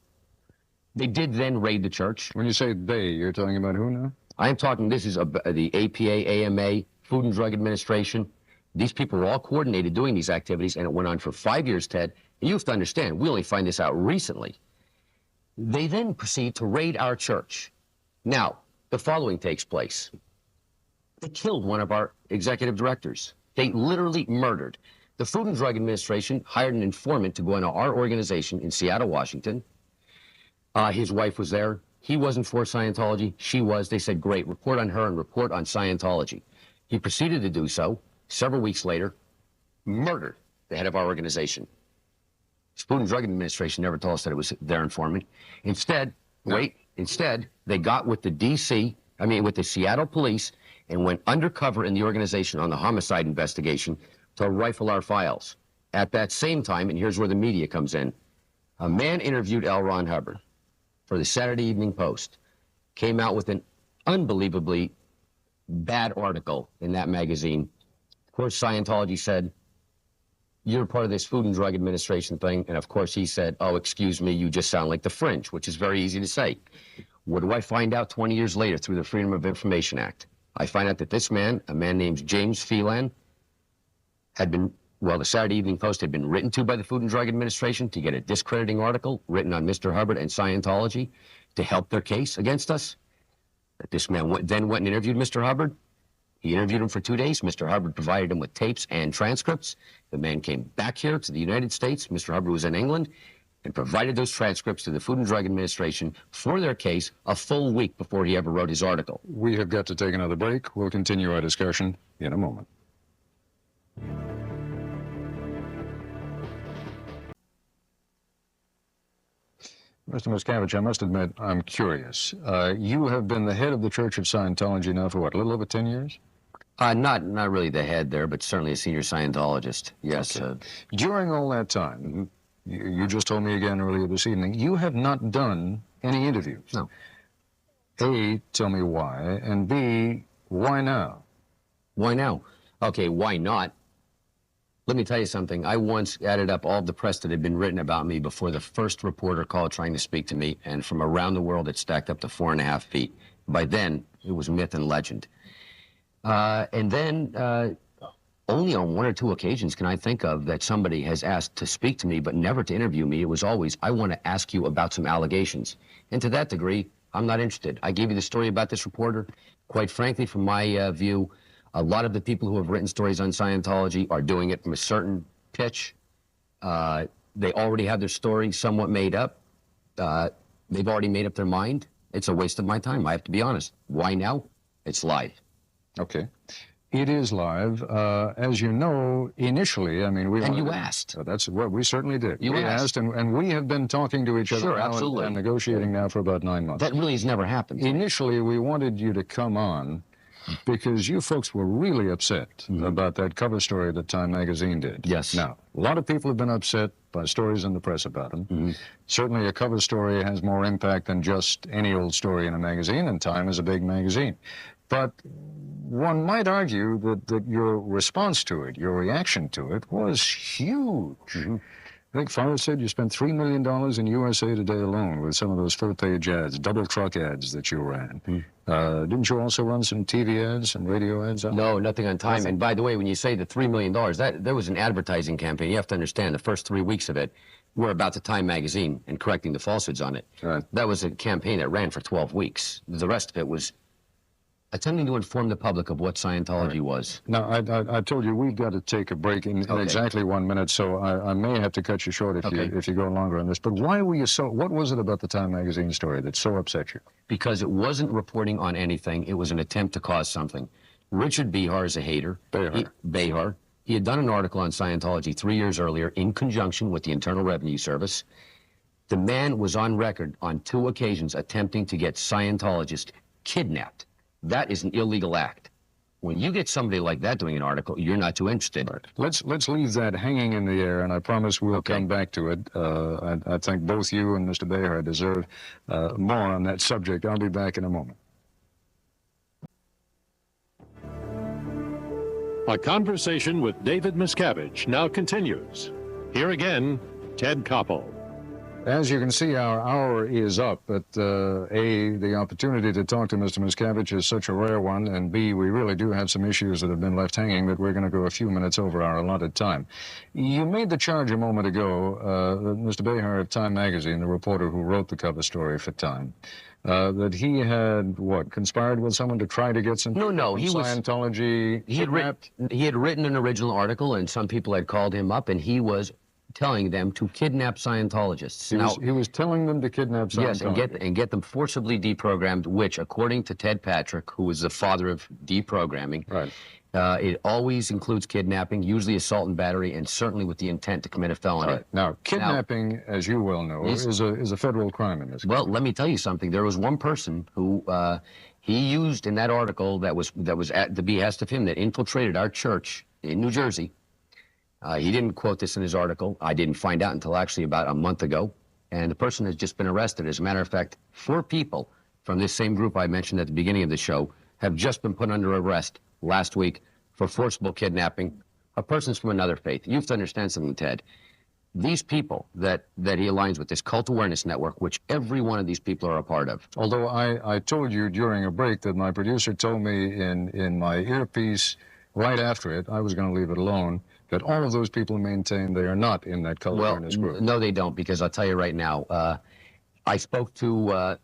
They did then raid the church. When you say they, you're talking about who now? I am talking, this is the APA, AMA, Food and Drug Administration. These people were all coordinated doing these activities, and it went on for 5 years, Ted. And you have to understand, we only find this out recently. They then proceed to raid our church. Now, the following takes place. They killed one of our executive directors. They literally murdered. The Food and Drug Administration hired an informant to go into our organization in Seattle, Washington. His wife was there. He wasn't for Scientology. She was. They said, great, report on her and report on Scientology. He proceeded to do so. Several weeks later, murdered the head of our organization. Food and Drug Administration never told us that it was their informant. Instead, they got with the with the Seattle police, and went undercover in the organization on the homicide investigation to rifle our files. At that same time, and here's where the media comes in, a man interviewed L. Ron Hubbard for the Saturday Evening Post, came out with an unbelievably bad article in that magazine. Of course, Scientology said, you're part of this Food and Drug Administration thing. And of course, he said, oh, excuse me, you just sound like the Fringe, which is very easy to say. What do I find out 20 years later through the Freedom of Information Act? I find out that this man, a man named James Phelan, had been, well, the Saturday Evening Post had been written to by the Food and Drug Administration to get a discrediting article written on Mr. Hubbard and Scientology to help their case against us. That this man then went and interviewed Mr. Hubbard. He interviewed him for 2 days. Mr. Hubbard provided him with tapes and transcripts. The man came back here to the United States. Mr. Hubbard was in England and provided those transcripts to the Food and Drug Administration for their case a full week before he ever wrote his article. We have got to take another break. We'll continue our discussion in a moment. Mr. Miscavige, I must admit, I'm curious. You have been the head of the Church of Scientology now for what, a little over 10 years? Not really the head there, but certainly a senior Scientologist, yes. Okay. During all that time, you just told me again earlier this evening, you have not done any interviews. No. A, tell me why, and B, why now? Why now? Okay, why not? Let me tell you something. I once added up all the press that had been written about me before the first reporter called trying to speak to me, and from around the world it stacked up to 4.5 feet. By then, it was myth and legend. And then, only on 1 or 2 occasions can I think of that somebody has asked to speak to me, but never to interview me. It was always, I want to ask you about some allegations. And to that degree, I'm not interested. I gave you the story about this reporter. Quite frankly, from my view, a lot of the people who have written stories on Scientology are doing it from a certain pitch. They already have their story somewhat made up. They've already made up their mind. It's a waste of my time, I have to be honest. Why now? It's live. Okay. It is live. As you know, initially, I mean, we... And you asked. That's what we certainly did. You asked. And we have been talking to each other Sure, now absolutely. and negotiating now for about 9 months. That really has never happened. Initially, we wanted you to come on because you folks were really upset about that cover story that Time magazine did. Yes. Now, a lot of people have been upset by stories in the press about them. Certainly a cover story has more impact than just any old story in a magazine, and Time is a big magazine. But one might argue that your response to it, your reaction to it, was huge. I think Father said you spent $3 million in USA Today alone with some of those full-page ads, double truck ads that you ran. Didn't you also run some TV ads and radio ads? No, nothing on Time. And by the way, when you say the $3 million, that was an advertising campaign. You have to understand the first 3 weeks of it were about the Time magazine and correcting the falsehoods on it. Right. That was a campaign that ran for 12 weeks. The rest of it was attempting to inform the public of what Scientology was. Now, I told you we've got to take a break in exactly 1 minute, so I may have to cut you short if you go longer on this. But why were you so... What was it about the Time magazine story that so upset you? Because it wasn't reporting on anything. It was an attempt to cause something. Richard Behar is a hater. Behar. He had done an article on Scientology 3 years earlier in conjunction with the Internal Revenue Service. The man was on record on 2 occasions attempting to get Scientologists kidnapped. That is an illegal act. When you get somebody like that doing an article, you're not too interested. Right. Let's leave that hanging in the air, and I promise we'll come back to it. I think both you and Mr. Behar deserve more on that subject. I'll be back in a moment. A conversation with David Miscavige now continues. Here again, Ted Koppel. As you can see, our hour is up, but A, the opportunity to talk to Mr. Miscavige is such a rare one, and B, we really do have some issues that have been left hanging that we're going to go a few minutes over our allotted time. You made the charge a moment ago that Mr. Behar of Time magazine, the reporter who wrote the cover story for Time, that he had, conspired with someone to try to get some Scientology he had written an original article, and some people had called him up, and he was telling them to kidnap Scientologists. He was telling them to kidnap Scientologists. Yes, and get them forcibly deprogrammed, which, according to Ted Patrick, who was the father of deprogramming, it always includes kidnapping, usually assault and battery, and certainly with the intent to commit a felony. Right. Now, kidnapping, as you well know, is a federal crime in this country. Well, let me tell you something. There was one person who He used in that article that was at the behest of him that infiltrated our church in New Jersey. He didn't quote this in his article. I didn't find out until actually about a month ago. And the person has just been arrested. As a matter of fact, 4 people from this same group I mentioned at the beginning of the show have just been put under arrest last week for forcible kidnapping of persons from another faith. You have to understand something, Ted. These people that he aligns with, this cult awareness network, which every one of these people are a part of. Although I told you during a break that my producer told me in my earpiece right after it, I was going to leave it alone, that all of those people maintain they are not in that cult awareness group. No, they don't, because I'll tell you right now, I spoke to,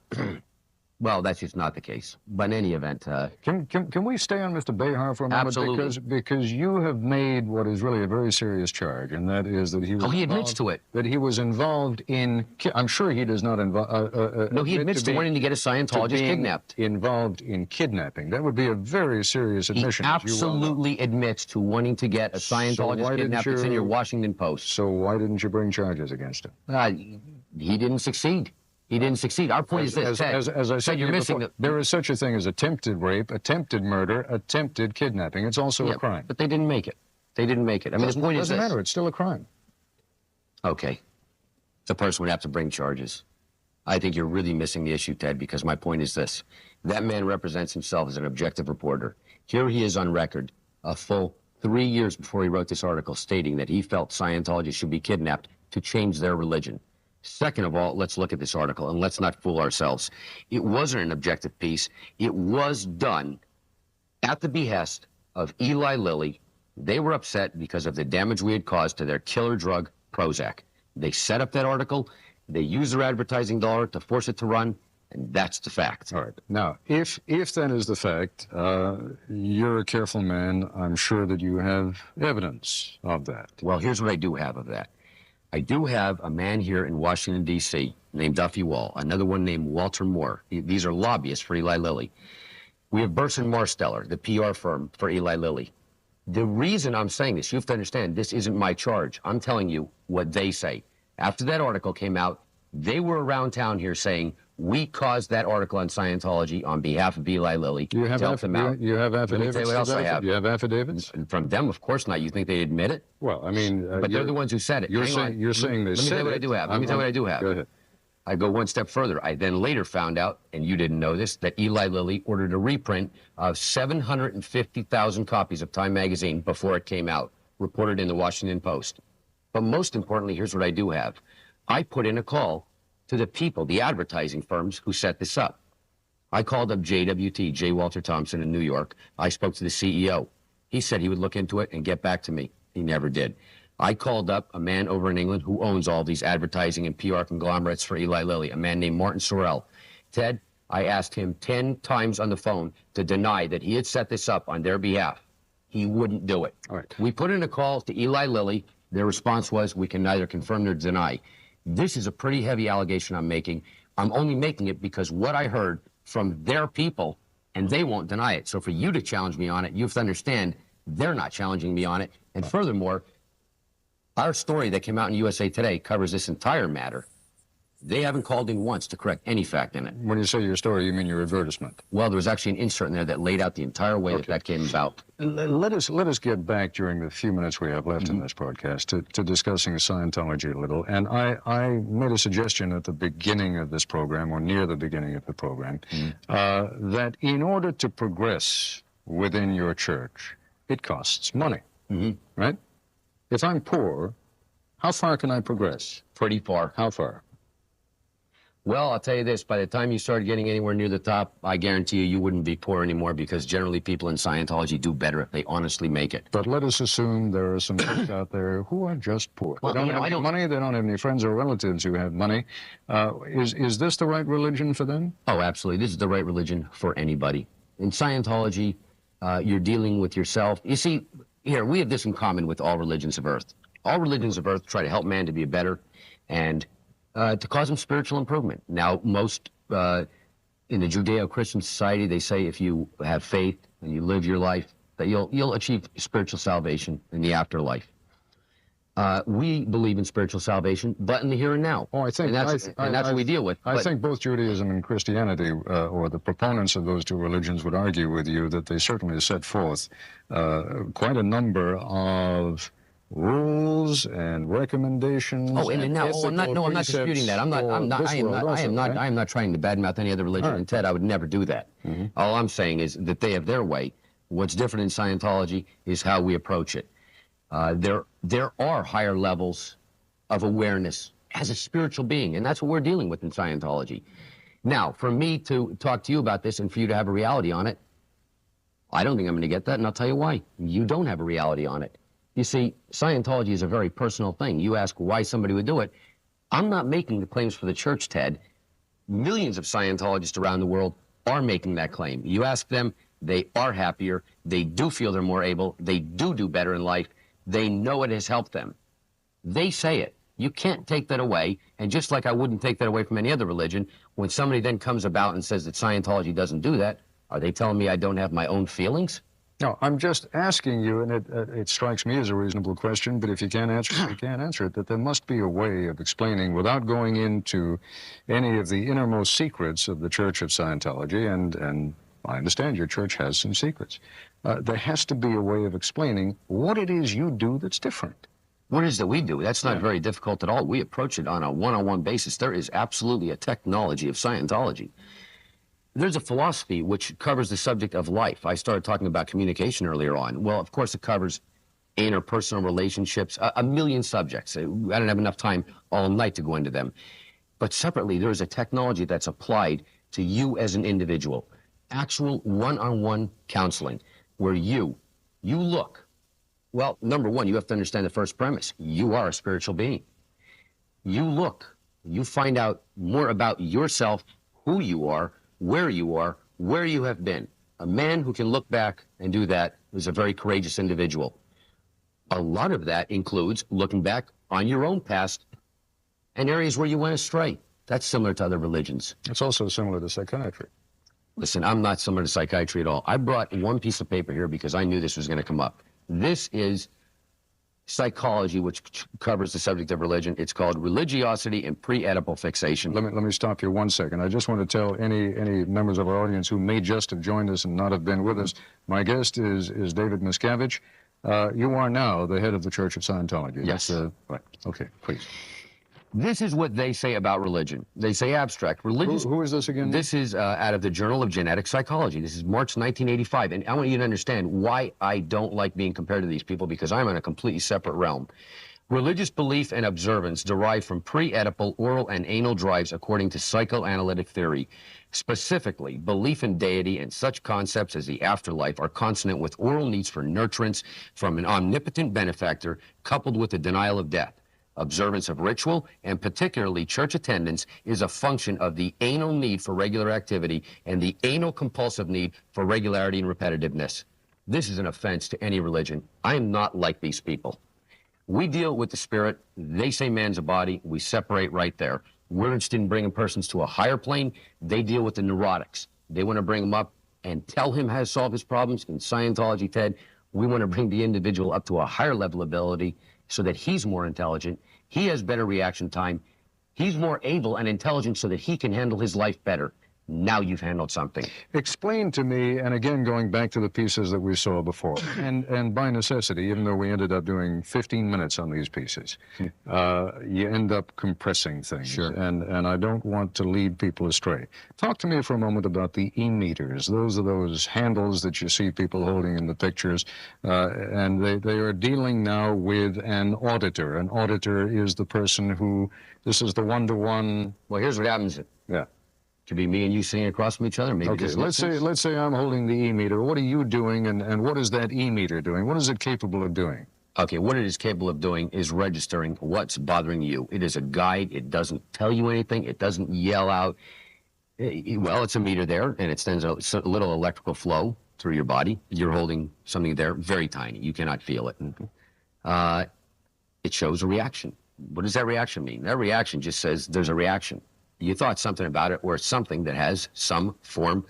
well, that's just not the case. But in any event... Can we stay on Mr. Behar for a moment? Absolutely. Because you have made what is really a very serious charge, and that is that he was he admits to it. That he was involved in... I'm sure he does not involve... no, he admits to wanting to get a Scientologist kidnapped. Involved in kidnapping. That would be a very serious admission. He absolutely admits to wanting to get a Scientologist kidnapped. It's in your Washington Post. So why didn't you bring charges against him? He didn't succeed. He didn't succeed. Our point is this, Ted, as I said, you're missing before, there is such a thing as attempted rape, attempted murder, attempted kidnapping. It's also a crime. But they didn't make it. They didn't make it. I mean, the point is this. It doesn't matter. It's still a crime. Okay. The person would have to bring charges. I think you're really missing the issue, Ted, because my point is this. That man represents himself as an objective reporter. Here he is on record, a full 3 years before he wrote this article, stating that he felt Scientology should be kidnapped to change their religion. Second of all, let's look at this article, and let's not fool ourselves. It wasn't an objective piece. It was done at the behest of Eli Lilly. They were upset because of the damage we had caused to their killer drug, Prozac. They set up that article. They used their advertising dollar to force it to run, and that's the fact. All right. Now, if that is the fact, you're a careful man. I'm sure that you have evidence of that. Well, here's what I do have of that. I do have a man here in Washington, D.C., named Duffy Wall, another one named Walter Moore. These are lobbyists for Eli Lilly. We have Burson Marsteller, the PR firm for Eli Lilly. The reason I'm saying this, you have to understand, this isn't my charge. I'm telling you what they say. After that article came out, they were around town here saying, we caused that article on Scientology on behalf of Eli Lilly. You have affidavits? You have affidavits? Let me tell you what else I have. You have affidavits? And from them, of course not. You think they admit it? Well, I mean... but they're the ones who said it. You're saying they said it. Let me tell you what I do have. Let me tell you what I do have. Go ahead. I go one step further. I then later found out, and you didn't know this, that Eli Lilly ordered a reprint of 750,000 copies of Time magazine before it came out, reported in the Washington Post. But most importantly, here's what I do have. I put in a call to the people, the advertising firms who set this up. I called up JWT, J. Walter Thompson in New York. I spoke to the CEO. He said he would look into it and get back to me. He never did. I called up a man over in England who owns all these advertising and PR conglomerates for Eli Lilly, a man named Martin Sorrell. Ted, I asked him 10 times on the phone to deny that he had set this up on their behalf. He wouldn't do it. All right. We put in a call to Eli Lilly. Their response was, we can neither confirm nor deny. This is a pretty heavy allegation I'm making. I'm only making it because what I heard from their people, and they won't deny it. So for you to challenge me on it, you have to understand they're not challenging me on it. And furthermore, our story that came out in USA Today covers this entire matter. They haven't called in once to correct any fact in it. When you say your story, you mean your advertisement? Well, there was actually an insert in there that laid out the entire way that came about. Let us get back during the few minutes we have left in this broadcast to discussing Scientology a little. And I made a suggestion at the beginning of this program, or near the beginning of the program, that in order to progress within your church, it costs money, right? If I'm poor, how far can I progress? Pretty far. How far? Well, I'll tell you this, by the time you start getting anywhere near the top, I guarantee you wouldn't be poor anymore, because generally people in Scientology do better if they honestly make it. But let us assume there are some folks out there who are just poor. Well, they don't have any money, they don't have any friends or relatives who have money. Is this the right religion for them? Oh, absolutely. This is the right religion for anybody. In Scientology, you're dealing with yourself. You see, here, we have this in common with all religions of Earth. All religions of Earth try to help man to be better and to cause him spiritual improvement. Now, most in the Judeo-Christian society, they say if you have faith and you live your life, that you'll achieve spiritual salvation in the afterlife. We believe in spiritual salvation, but in the here and now. Oh, I think, and that's what we deal with. I think both Judaism and Christianity, or the proponents of those two religions, would argue with you that they certainly set forth quite a number of rules and recommendations. Oh, and now, I'm not disputing that. I am not trying to badmouth any other religion. And Ted, I would never do that. All I'm saying is that they have their way. What's different in Scientology is how we approach it. There are higher levels of awareness as a spiritual being, and that's what we're dealing with in Scientology. Now, for me to talk to you about this and for you to have a reality on it, I don't think I'm going to get that, and I'll tell you why. You don't have a reality on it. You see, Scientology is a very personal thing. You ask why somebody would do it. I'm not making the claims for the church, Ted. Millions of Scientologists around the world are making that claim. You ask them, they are happier. They do feel they're more able. They do better in life. They know it has helped them. They say it. You can't take that away. And just like I wouldn't take that away from any other religion, when somebody then comes about and says that Scientology doesn't do that, are they telling me I don't have my own feelings? No, I'm just asking you, and it strikes me as a reasonable question, but if you can't answer it, you can't answer it, that there must be a way of explaining, without going into any of the innermost secrets of the Church of Scientology, and I understand your church has some secrets. There has to be a way of explaining what it is you do that's different. What it is that we do? That's not very difficult at all. We approach it on a one-on-one basis. There is absolutely a technology of Scientology. There's a philosophy which covers the subject of life. I started talking about communication earlier on. Well, of course, it covers interpersonal relationships, a million subjects. I don't have enough time all night to go into them. But separately, there's a technology that's applied to you as an individual. Actual one-on-one counseling, where you look. Well, number one, you have to understand the first premise. You are a spiritual being. You look. You find out more about yourself, who you are, where you have been. A man who can look back and do that is a very courageous individual. A lot of that includes looking back on your own past and areas where you went astray. That's similar to other religions. It's also similar to psychiatry. Listen, I'm not similar to psychiatry at all. I brought one piece of paper here because I knew this was going to come up. This is psychology, which covers the subject of religion. It's called Religiosity and Pre-Oedipal Fixation. Let me stop you 1 second. I just want to tell any members of our audience who may just have joined us and not have been with us, my guest is David Miscavige. You are now the head of the Church of Scientology. Yes. Right. Okay, please. This is what they say about religion. They say abstract. Religious. Who is this again? This is out of the Journal of Genetic Psychology. This is March 1985. And I want you to understand why I don't like being compared to these people, because I'm in a completely separate realm. Religious belief and observance derive from pre-Oedipal oral and anal drives according to psychoanalytic theory. Specifically, belief in deity and such concepts as the afterlife are consonant with oral needs for nurturance from an omnipotent benefactor, coupled with the denial of death. Observance of ritual, and particularly church attendance, is a function of the anal need for regular activity and the anal compulsive need for regularity and repetitiveness. This is an offense to any religion. I am not like these people. We deal with the spirit. They say man's a body. We separate right there. We're interested in bringing persons to a higher plane. They deal with the neurotics. They want to bring him up and tell him how to solve his problems. In Scientology, Ted, we want to bring the individual up to a higher level ability so that he's more intelligent, he has better reaction time, he's more able and intelligent so that he can handle his life better. Now you've handled something. Explain to me, and again, going back to the pieces that we saw before, and by necessity, even though we ended up doing 15 minutes on these pieces, you end up compressing things. Sure. And I don't want to lead people astray. Talk to me for a moment about the e-meters. Those are those handles that you see people holding in the pictures, and they are dealing now with an auditor. An auditor is the person who, this is the one-to-one. Well, here's what happens. Yeah. Could be me and you sitting across from each other. Maybe. Okay, let's say I'm holding the e-meter. What are you doing, and what is that e-meter doing? What is it capable of doing? Okay, what it is capable of doing is registering what's bothering you. It is a guide. It doesn't tell you anything. It doesn't yell out. Well, it's a meter there, and it sends a little electrical flow through your body. You're holding something there, very tiny. You cannot feel it. It shows a reaction. What does that reaction mean? That reaction just says there's a reaction. You thought something about it, or it's something that has some form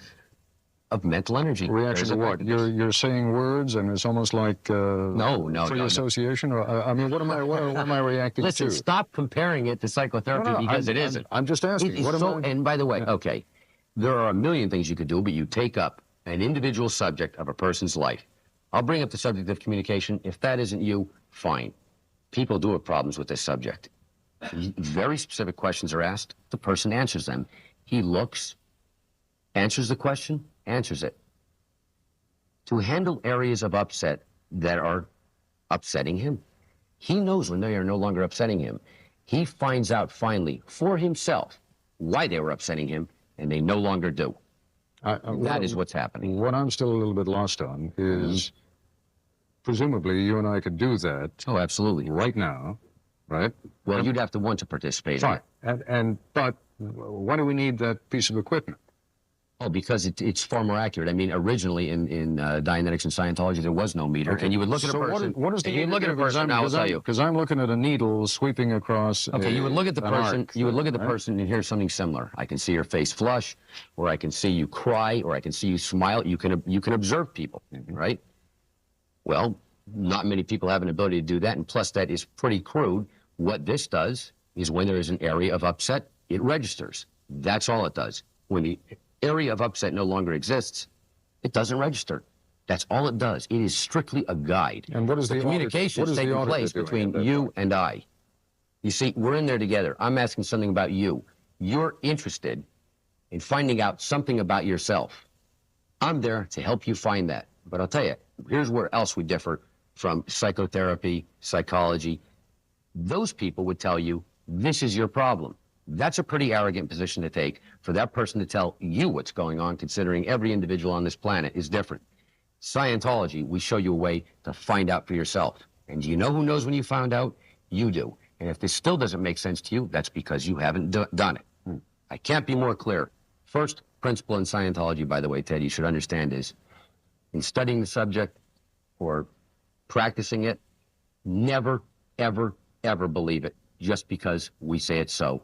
of mental energy. Reaction to what? You're saying words, and it's almost like free association. Or I mean, what am I reacting Listen, to? stop comparing it to psychotherapy because it isn't. I'm just asking. And by the way, okay, there are a million things you could do, but you take up an individual subject of a person's life. I'll bring up the subject of communication. If that isn't you, fine. People do have problems with this subject. Very specific questions are asked. The person answers them. He looks, answers the question, answers it. To handle areas of upset that are upsetting him, he knows when they are no longer upsetting him. He finds out finally for himself why they were upsetting him, and they no longer do. That is what's happening. What I'm still a little bit lost on is, presumably, you and I could do that. Oh, absolutely. Right now, right? Well, you'd have to want to participate in it. But why do we need that piece of equipment? Oh, because it's far more accurate. I mean, originally in Dianetics and Scientology, there was no meter, Okay. and you would look at a person. What is the you look at a person? I'll tell you. Because I'm looking at a needle sweeping across. Okay, you would look at the person. You would look at the person and hear something similar. I can see your face flush, or I can see you cry, or I can see you smile. You can observe people, right? Well, not many people have an ability to do that, and plus that is pretty crude. What this does is when there is an area of upset, it registers. That's all it does. When the area of upset no longer exists, it doesn't register. That's all it does. It is strictly a guide. And what is the communication is taking place between you and I? You see, we're in there together. I'm asking something about you. You're interested in finding out something about yourself. I'm there to help you find that. But I'll tell you, here's where else we differ from psychotherapy, psychology. Those people would tell you, this is your problem. That's a pretty arrogant position to take for that person to tell you what's going on, considering every individual on this planet is different. Scientology, we show you a way to find out for yourself. And do you know who knows when you found out? You do. And if this still doesn't make sense to you, that's because you haven't done it. I can't be more clear. First principle in Scientology, by the way, Ted, you should understand is, in studying the subject or practicing it, never, ever, ever believe it just because we say it's so.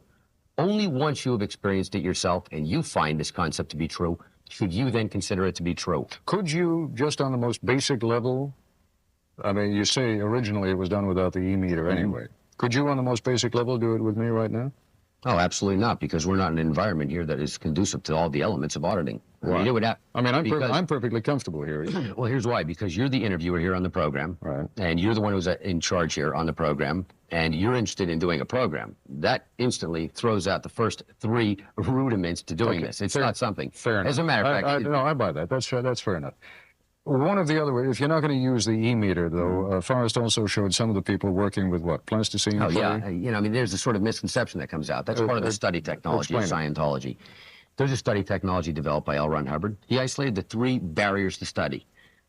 Only once you have experienced it yourself and you find this concept to be true, should you then consider it to be true. Could you, just on the most basic level, I mean, you say originally it was done without the e-meter anyway. Could you, on the most basic level, do it with me right now? Oh, absolutely not, because we're not in an environment here that is conducive to all the elements of auditing. Right. I mean, it would have, I'm perfectly comfortable here. Well, here's why. Because you're the interviewer here on the program, right? And you're the one who's in charge here on the program, and you're interested in doing a program. That instantly throws out the first three rudiments to doing this. It's not something. Fair enough. As a matter of fact, no, I buy that. That's fair enough. One of the other ways, if you're not going to use the e-meter, though, Forrest also showed some of the people working with what? Plasticine? Oh, yeah. You know, I mean, there's a sort of misconception that comes out. That's part of the study technology of Scientology. There's a study technology developed by L. Ron Hubbard. He isolated the three barriers to study.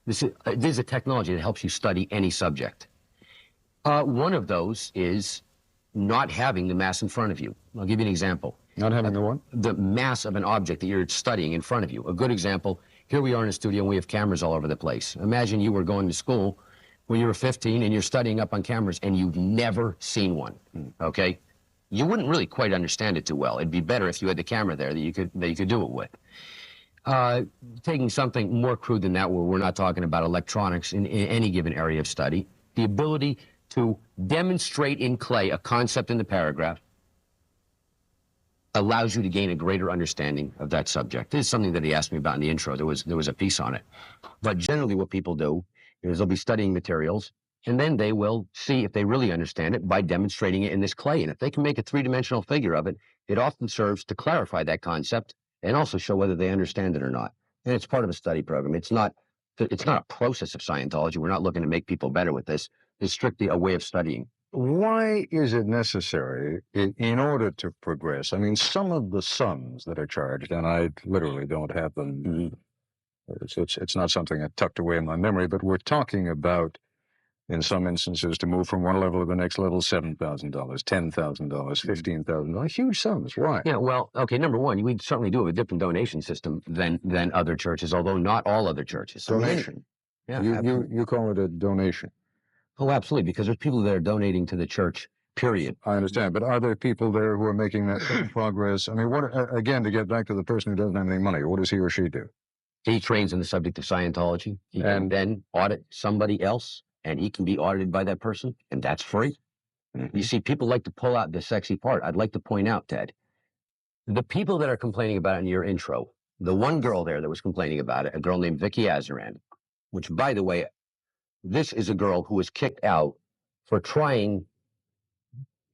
This is a technology that helps you study any subject. One of those is not having the mass in front of you. I'll give you an example. Not having the what? The mass of an object that you're studying in front of you. A good example, here we are in a studio and we have cameras all over the place. Imagine you were going to school when you were 15 and you're studying up on cameras and you've never seen one, okay? You wouldn't really quite understand it too well. It'd be better if you had the camera there that you could do it with. Taking something more crude than that, where we're not talking about electronics in any given area of study, the ability to demonstrate in clay a concept in the paragraph allows you to gain a greater understanding of that subject. This is something that he asked me about in the intro. There was a piece on it. But generally what people do is they'll be studying materials, and then they will see if they really understand it by demonstrating it in this clay. And if they can make a three-dimensional figure of it, it often serves to clarify that concept and also show whether they understand it or not. And it's part of a study program. It's not a process of Scientology. We're not looking to make people better with this. It's strictly a way of studying. Why is it necessary in order to progress? I mean, some of the sums that are charged, and I literally don't have them. It's not something I tucked away in my memory, but we're talking about, in some instances, to move from one level to the next level, $7,000, $10,000, $15,000, huge sums. Why? Yeah, well, okay, number one, we certainly do have a different donation system than other churches, although not all other churches. Donation. Yeah, you call it a donation. Oh, absolutely, because there's people that are donating to the church, period. I understand, but are there people there who are making that sort of progress? I mean, what again, to get back to the person who doesn't have any money, what does he or she do? He trains in the subject of Scientology. He can then audit somebody else, and he can be audited by that person, and that's free. You see, people like to pull out the sexy part. I'd like to point out, Ted, the people that are complaining about it in your intro, the one girl there that was complaining about it, a girl named Vicki Aznaran, which, by the way, this is a girl who was kicked out for trying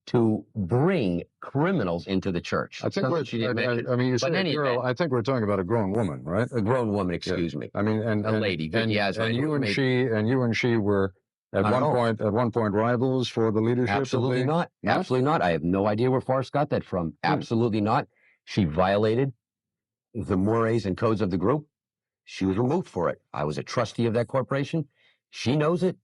to bring criminals into the church. I think I mean, you said a girl. I think we're talking about a grown woman, right? A grown woman, excuse me. I mean, and a lady, Vicki Aznaran, and you and she were at one point rivals for the leadership. Absolutely not. Absolutely not. I have no idea where Forrest got that from. Absolutely not. She violated the mores and codes of the group. She was removed for it. I was a trustee of that corporation. She knows it.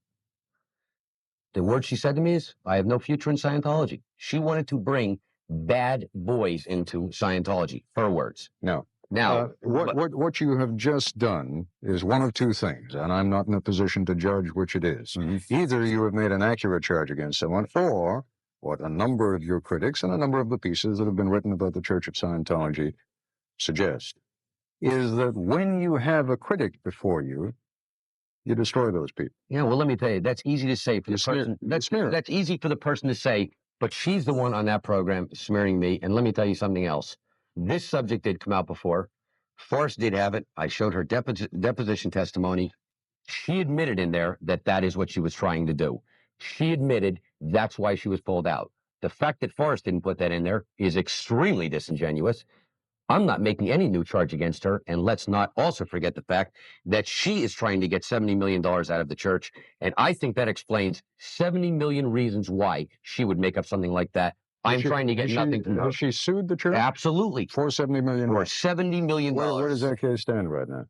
The word she said to me is, I have no future in Scientology. She wanted to bring bad boys into Scientology. Her words. No. Now, what you have just done is one of two things, and I'm not in a position to judge which it is. Either you have made an accurate charge against someone, or what a number of your critics and a number of the pieces that have been written about the Church of Scientology suggest, is that when you have a critic before you, you destroy those people. Yeah, well, let me tell you, that's easy to say for the person. That's easy for the person to say, but she's the one on that program smearing me. And let me tell you something else. This subject did come out before. Forrest did have it. I showed her deposition testimony. She admitted in there that that is what she was trying to do. She admitted that's why she was pulled out. The fact that Forrest didn't put that in there is extremely disingenuous. I'm not making any new charge against her, and let's not also forget the fact that she is trying to get $70 million out of the church, and I think that explains 70 million reasons why she would make up something like that. I'm trying to get nothing from her. Has she sued the church? Absolutely. For $70 million? For $70 million. Where does that case stand right now?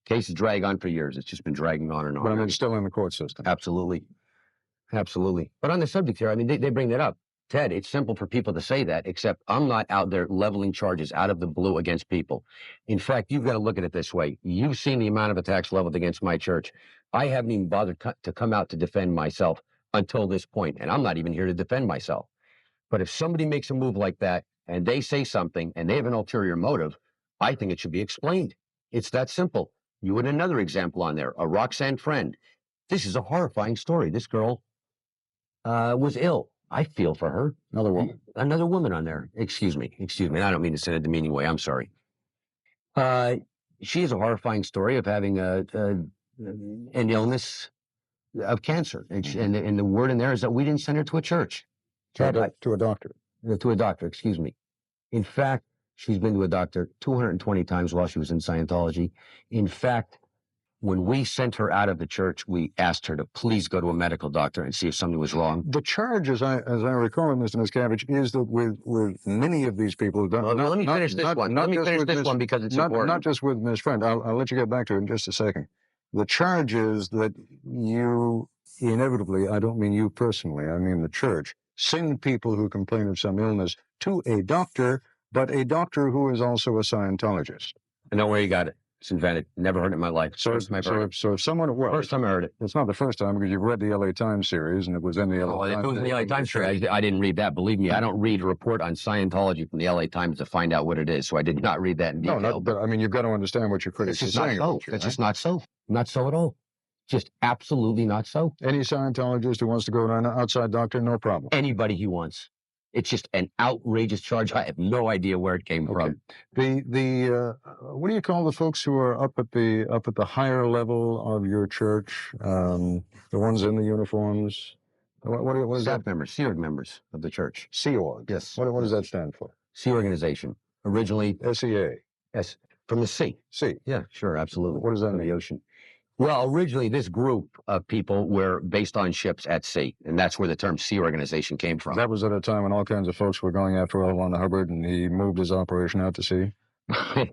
Case has dragged on for years. It's just been dragging on and on. But I mean, it's still in the court system. Absolutely. Absolutely. But on the subject here, I mean, they bring that up. Ted, it's simple for people to say that, except I'm not out there leveling charges out of the blue against people. In fact, you've got to look at it this way. You've seen the amount of attacks leveled against my church. I haven't even bothered to come out to defend myself until this point, and I'm not even here to defend myself. But if somebody makes a move like that, and they say something, and they have an ulterior motive, I think it should be explained. It's that simple. You had another example on there, a Roxanne friend. This is a horrifying story. This girl was ill. I feel for her. Another woman. Another woman on there. Excuse me. I don't mean to say it in a demeaning way. I'm sorry. She has a horrifying story of having an illness of cancer. And the word in there is that we didn't send her to a church. To a doctor. To a doctor, excuse me. In fact, she's been to a doctor 220 times while she was in Scientology. In fact, when we sent her out of the church, we asked her to please go to a medical doctor and see if something was wrong. The charge, as I recall it, Mr. Miscavige, is that with many of these people... let me finish this one. Let me finish this one because it's important. Not just with Ms. Friend. I'll let you get back to it in just a second. The charge is that you inevitably, I don't mean you personally, I mean the church, send people who complain of some illness to a doctor, but a doctor who is also a Scientologist. I know where you got it. It's invented. Never heard it in my life. So if someone... Well, first time I heard it. It's not the first time because you've read the LA Times series and it was in the LA Times. It was in the LA Times series. I didn't read that. Believe me, I don't read a report on Scientology from the LA Times to find out what it is. So I did not read that in detail. No, but I mean, you've got to understand what your critics are saying. It's just not so. Not so at all. Just absolutely not so. Any Scientologist who wants to go to an outside doctor, no problem. Anybody he wants. It's just an outrageous charge. I have no idea where it came from. What do you call the folks who are up at the higher level of your church? The ones in the uniforms. What is Staff that? members, Sea Org members of the church. Sea Org. Yes. What does that stand for? Sea Organization. Originally SEA. Yes, from the sea. Sea. Yeah, sure, absolutely. What does that mean? From the ocean. Well, originally this group of people were based on ships at sea, and that's where the term Sea Organization came from. That was at a time when all kinds of folks were going after oil on the Hubbard, and he moved his operation out to sea.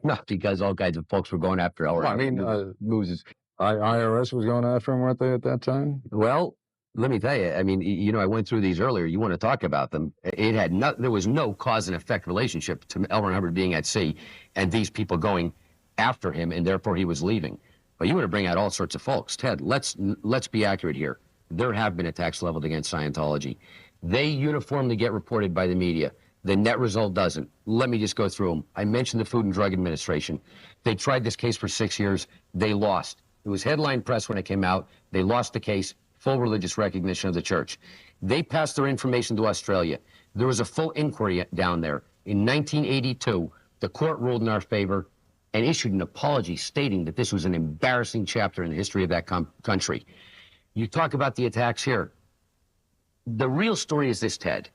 Not because all kinds of folks were going after oil. I mean, IRS was going after him, weren't they, at that time? Well, let me tell you. I mean, I went through these earlier. You want to talk about them? It had there was no cause and effect relationship to L. Ron Hubbard being at sea, and these people going after him, and therefore he was leaving. But you want to bring out all sorts of folks. Ted, let's be accurate here. There have been attacks leveled against Scientology. They uniformly get reported by the media. The net result doesn't. Let me just go through them. I mentioned the Food and Drug Administration. They tried this case for 6 years. They lost. It was headline press when it came out. They lost the case. Full religious recognition of the church. They passed their information to Australia. There was a full inquiry down there. In 1982, the court ruled in our favor and issued an apology stating that this was an embarrassing chapter in the history of that country. You talk about the attacks here. The real story is this, Ted.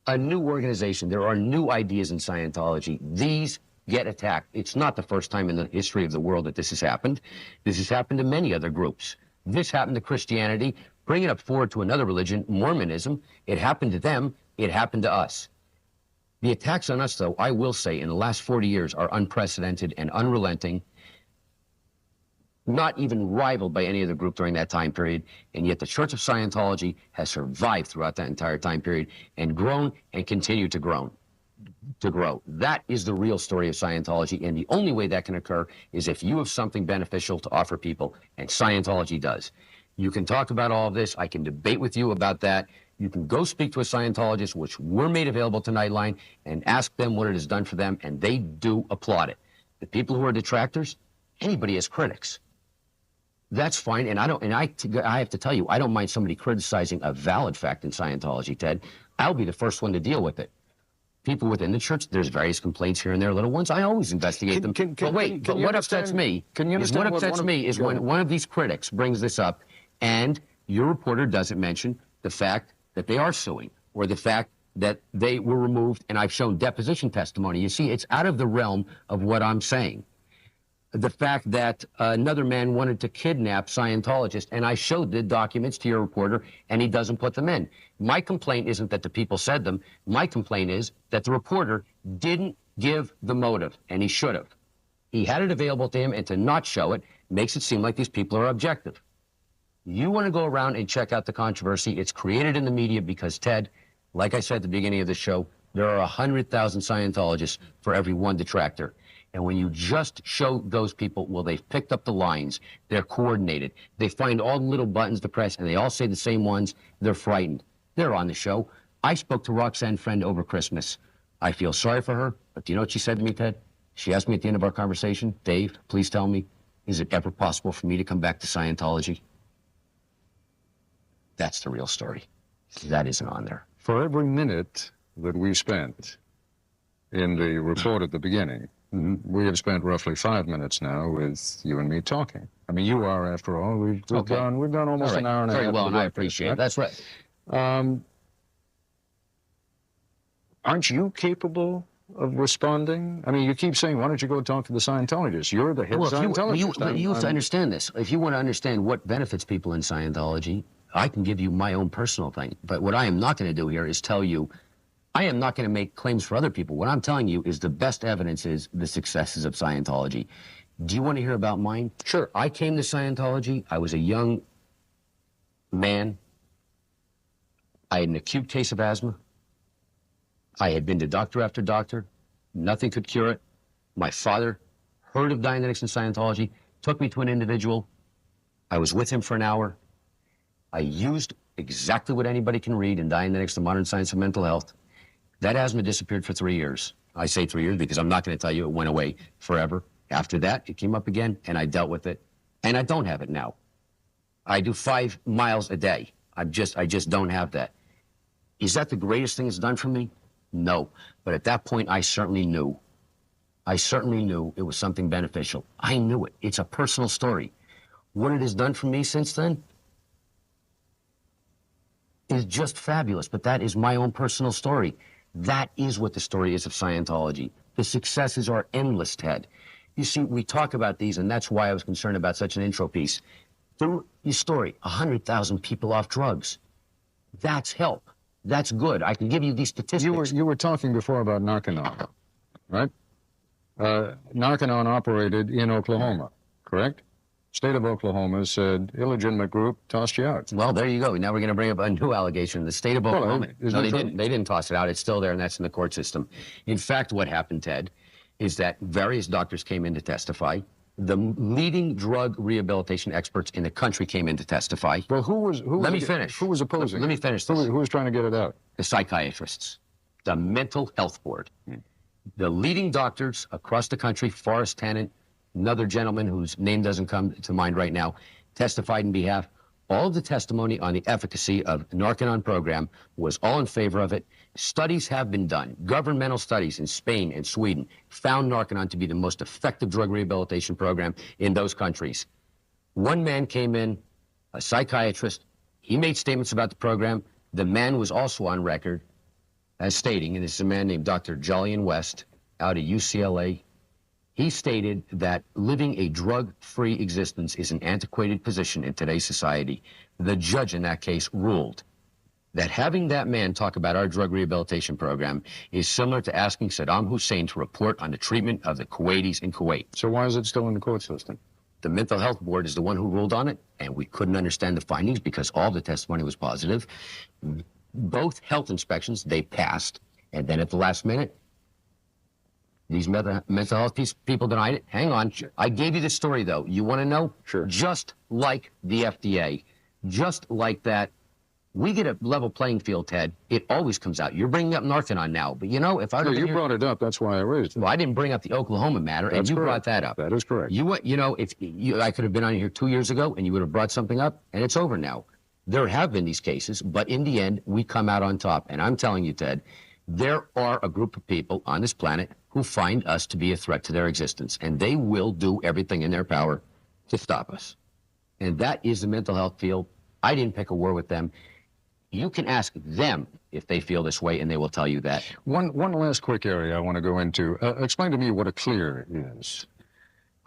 A new organization. There are new ideas in Scientology. These get attacked. It's not the first time in the history of the world that this has happened. This has happened to many other groups. This happened to Christianity. Bring it up forward to another religion, Mormonism. It happened to them. It happened to us. The attacks on us, though, I will say, in the last 40 years are unprecedented and unrelenting, not even rivaled by any other group during that time period, and yet the Church of Scientology has survived throughout that entire time period and grown and continue to grow. That is the real story of Scientology, and the only way that can occur is if you have something beneficial to offer people, and Scientology does. You can talk about all of this. I can debate with you about that. You can go speak to a Scientologist, which we're made available to Nightline, and ask them what it has done for them, and they do applaud it. The people who are detractors, anybody has critics. That's fine, and I have to tell you, I don't mind somebody criticizing a valid fact in Scientology, Ted. I'll be the first one to deal with it. People within the church, there's various complaints here and there, little ones. I always investigate them. But what upsets me is when one of these critics brings this up, and your reporter doesn't mention the fact that they are suing, or the fact that they were removed, and I've shown deposition testimony. You see, it's out of the realm of what I'm saying. The fact that another man wanted to kidnap Scientologists, and I showed the documents to your reporter, and he doesn't put them in. My complaint isn't that the people said them. My complaint is that the reporter didn't give the motive, and he should have. He had it available to him, and to not show it makes it seem like these people are objective. You want to go around and check out the controversy. It's created in the media because, Ted, like I said at the beginning of the show, there are 100,000 Scientologists for every one detractor. And when you just show those people, well, they've picked up the lines, they're coordinated, they find all the little buttons to press, and they all say the same ones, they're frightened. They're on the show. I spoke to Roxanne Friend over Christmas. I feel sorry for her, but do you know what she said to me, Ted? She asked me at the end of our conversation, Dave, please tell me, is it ever possible for me to come back to Scientology? That's the real story. That isn't on there. For every minute that we spent in the report at the beginning, we have spent roughly 5 minutes now with you and me talking. I mean, you are, after all. We've done almost an hour and a half. Very well, and I appreciate it. That's right. Aren't you capable of responding? I mean, you keep saying, why don't you go talk to the Scientologists? You're the head Scientologist. You have to understand this. If you want to understand what benefits people in Scientology, I can give you my own personal thing. But what I am not going to do here is tell you, I am not going to make claims for other people. What I'm telling you is the best evidence is the successes of Scientology. Do you want to hear about mine? Sure. I came to Scientology. I was a young man. I had an acute case of asthma. I had been to doctor after doctor. Nothing could cure it. My father heard of Dianetics and Scientology, took me to an individual. I was with him for an hour. I used exactly what anybody can read in Dianetics, the Modern Science of Mental Health. That asthma disappeared for 3 years. I say 3 years because I'm not going to tell you it went away forever. After that, it came up again, and I dealt with it. And I don't have it now. I do 5 miles a day. I just don't have that. Is that the greatest thing it's done for me? No. But at that point, I certainly knew. I certainly knew it was something beneficial. I knew it. It's a personal story. What it has done for me since then is just fabulous. But that is my own personal story. That is what the story is of Scientology. The successes are endless, Ted. You see, we talk about these, and that's why I was concerned about such an intro piece. The story, 100,000 people off drugs. That's help. That's good. I can give you these statistics. You were talking before about Narconon, right? Narconon operated in Oklahoma, correct? State of Oklahoma said, illegitimate group, tossed you out. Well, there you go. Now we're going to bring up a new allegation. The state of Oklahoma. No, they didn't toss it out. It's still there, and that's in the court system. In fact, what happened, Ted, is that various doctors came in to testify. The leading drug rehabilitation experts in the country came in to testify. Well, let me finish. Who was opposing? Let me finish this. Who was trying to get it out? The psychiatrists. the Mental Health Board. The leading doctors across the country, Forrest Tennant, another gentleman whose name doesn't come to mind right now, testified in behalf. All of the testimony on the efficacy of Narconon program was all in favor of it. Studies have been done. Governmental studies in Spain and Sweden found Narconon to be the most effective drug rehabilitation program in those countries. One man came in, a psychiatrist. He made statements about the program. The man was also on record as stating, and this is a man named Dr. Jolyon West out of UCLA. He stated that living a drug-free existence is an antiquated position in today's society. The judge in that case ruled that having that man talk about our drug rehabilitation program is similar to asking Saddam Hussein to report on the treatment of the Kuwaitis in Kuwait. So why is it still in the court system? The Mental Health Board is the one who ruled on it, and we couldn't understand the findings because all the testimony was positive. Both health inspections, they passed, and then at the last minute, these mental health people denied it. Hang on. I gave you the story, though. You want to know? Sure. Just like the FDA, just like that, we get a level playing field, Ted. It always comes out. You're bringing up Narconon now, but you know, if I... No, you brought it up. That's why I raised it. Well, I didn't bring up the Oklahoma matter, and you brought that up. That is correct. You know, if I could have been on here 2 years ago, and you would have brought something up, and it's over now. There have been these cases, but in the end, we come out on top. And I'm telling you, Ted, there are a group of people on this planet who find us to be a threat to their existence, and they will do everything in their power to stop us. And that is the mental health field. I didn't pick a war with them. You can ask them if they feel this way, and they will tell you that. One last quick area I want to go into. Explain to me what a clear is.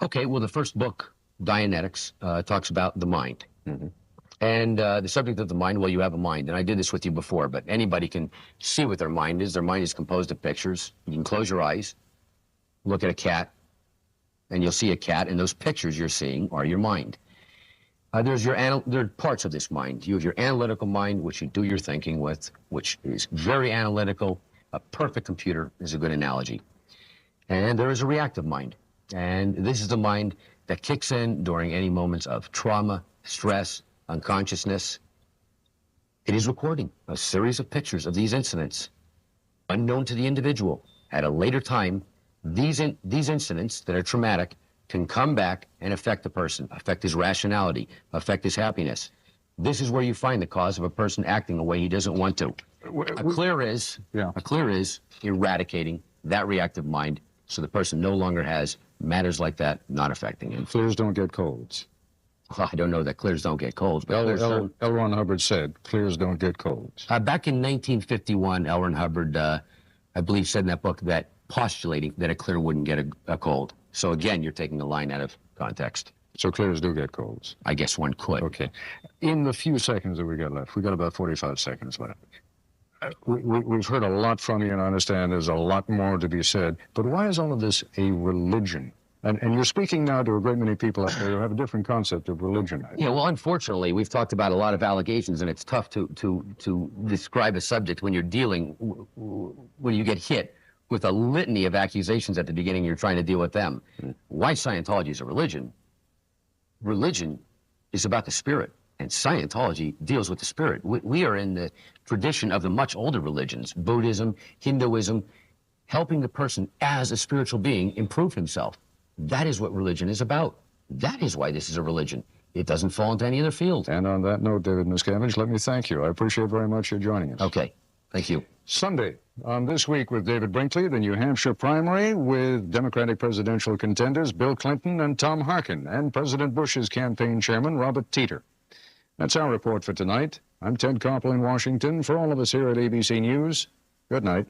Okay, well, the first book, Dianetics, talks about the mind. And the subject of the mind, well, you have a mind. And I did this with you before, but anybody can see what their mind is. Their mind is composed of pictures. You can close your eyes, look at a cat, and you'll see a cat, and those pictures you're seeing are your mind. There are parts of this mind. You have your analytical mind, which you do your thinking with, which is very analytical. A perfect computer is a good analogy. And there is a reactive mind. And this is the mind that kicks in during any moments of trauma, stress, unconsciousness. It is recording a series of pictures of these incidents, unknown to the individual. At a later time, these incidents that are traumatic can come back and affect the person, affect his rationality, affect his happiness. This is where you find the cause of a person acting a way he doesn't want to. A clear is eradicating that reactive mind so the person no longer has matters like that not affecting him. Clears don't get colds. Well, I don't know that clears don't get colds. But L. Ron Hubbard said, clears don't get colds. Back in 1951, L. Ron Hubbard, I believe, said in that book that postulating that a clear wouldn't get a cold. So again, you're taking a line out of context. So clears do get colds? I guess one could. Okay. In the few seconds that we got left, we got about 45 seconds left. We've heard a lot from you, and I understand there's a lot more to be said. But why is all of this a religion? And you're speaking now to a great many people out there who have a different concept of religion. Yeah, well, unfortunately, we've talked about a lot of allegations, and it's tough to describe a subject when you're dealing, when you get hit with a litany of accusations at the beginning, you're trying to deal with them. Why Scientology is a religion? Religion is about the spirit, and Scientology deals with the spirit. We are in the tradition of the much older religions, Buddhism, Hinduism, helping the person as a spiritual being improve himself. That is what religion is about. That is why this is a religion. It doesn't fall into any other field. And on that note, David Miscavige, let me thank you. I appreciate very much your joining us. Okay. Thank you. Sunday, on This Week with David Brinkley, the New Hampshire primary with Democratic presidential contenders Bill Clinton and Tom Harkin, and President Bush's campaign chairman, Robert Teeter. That's our report for tonight. I'm Ted Koppel in Washington. For all of us here at ABC News, good night.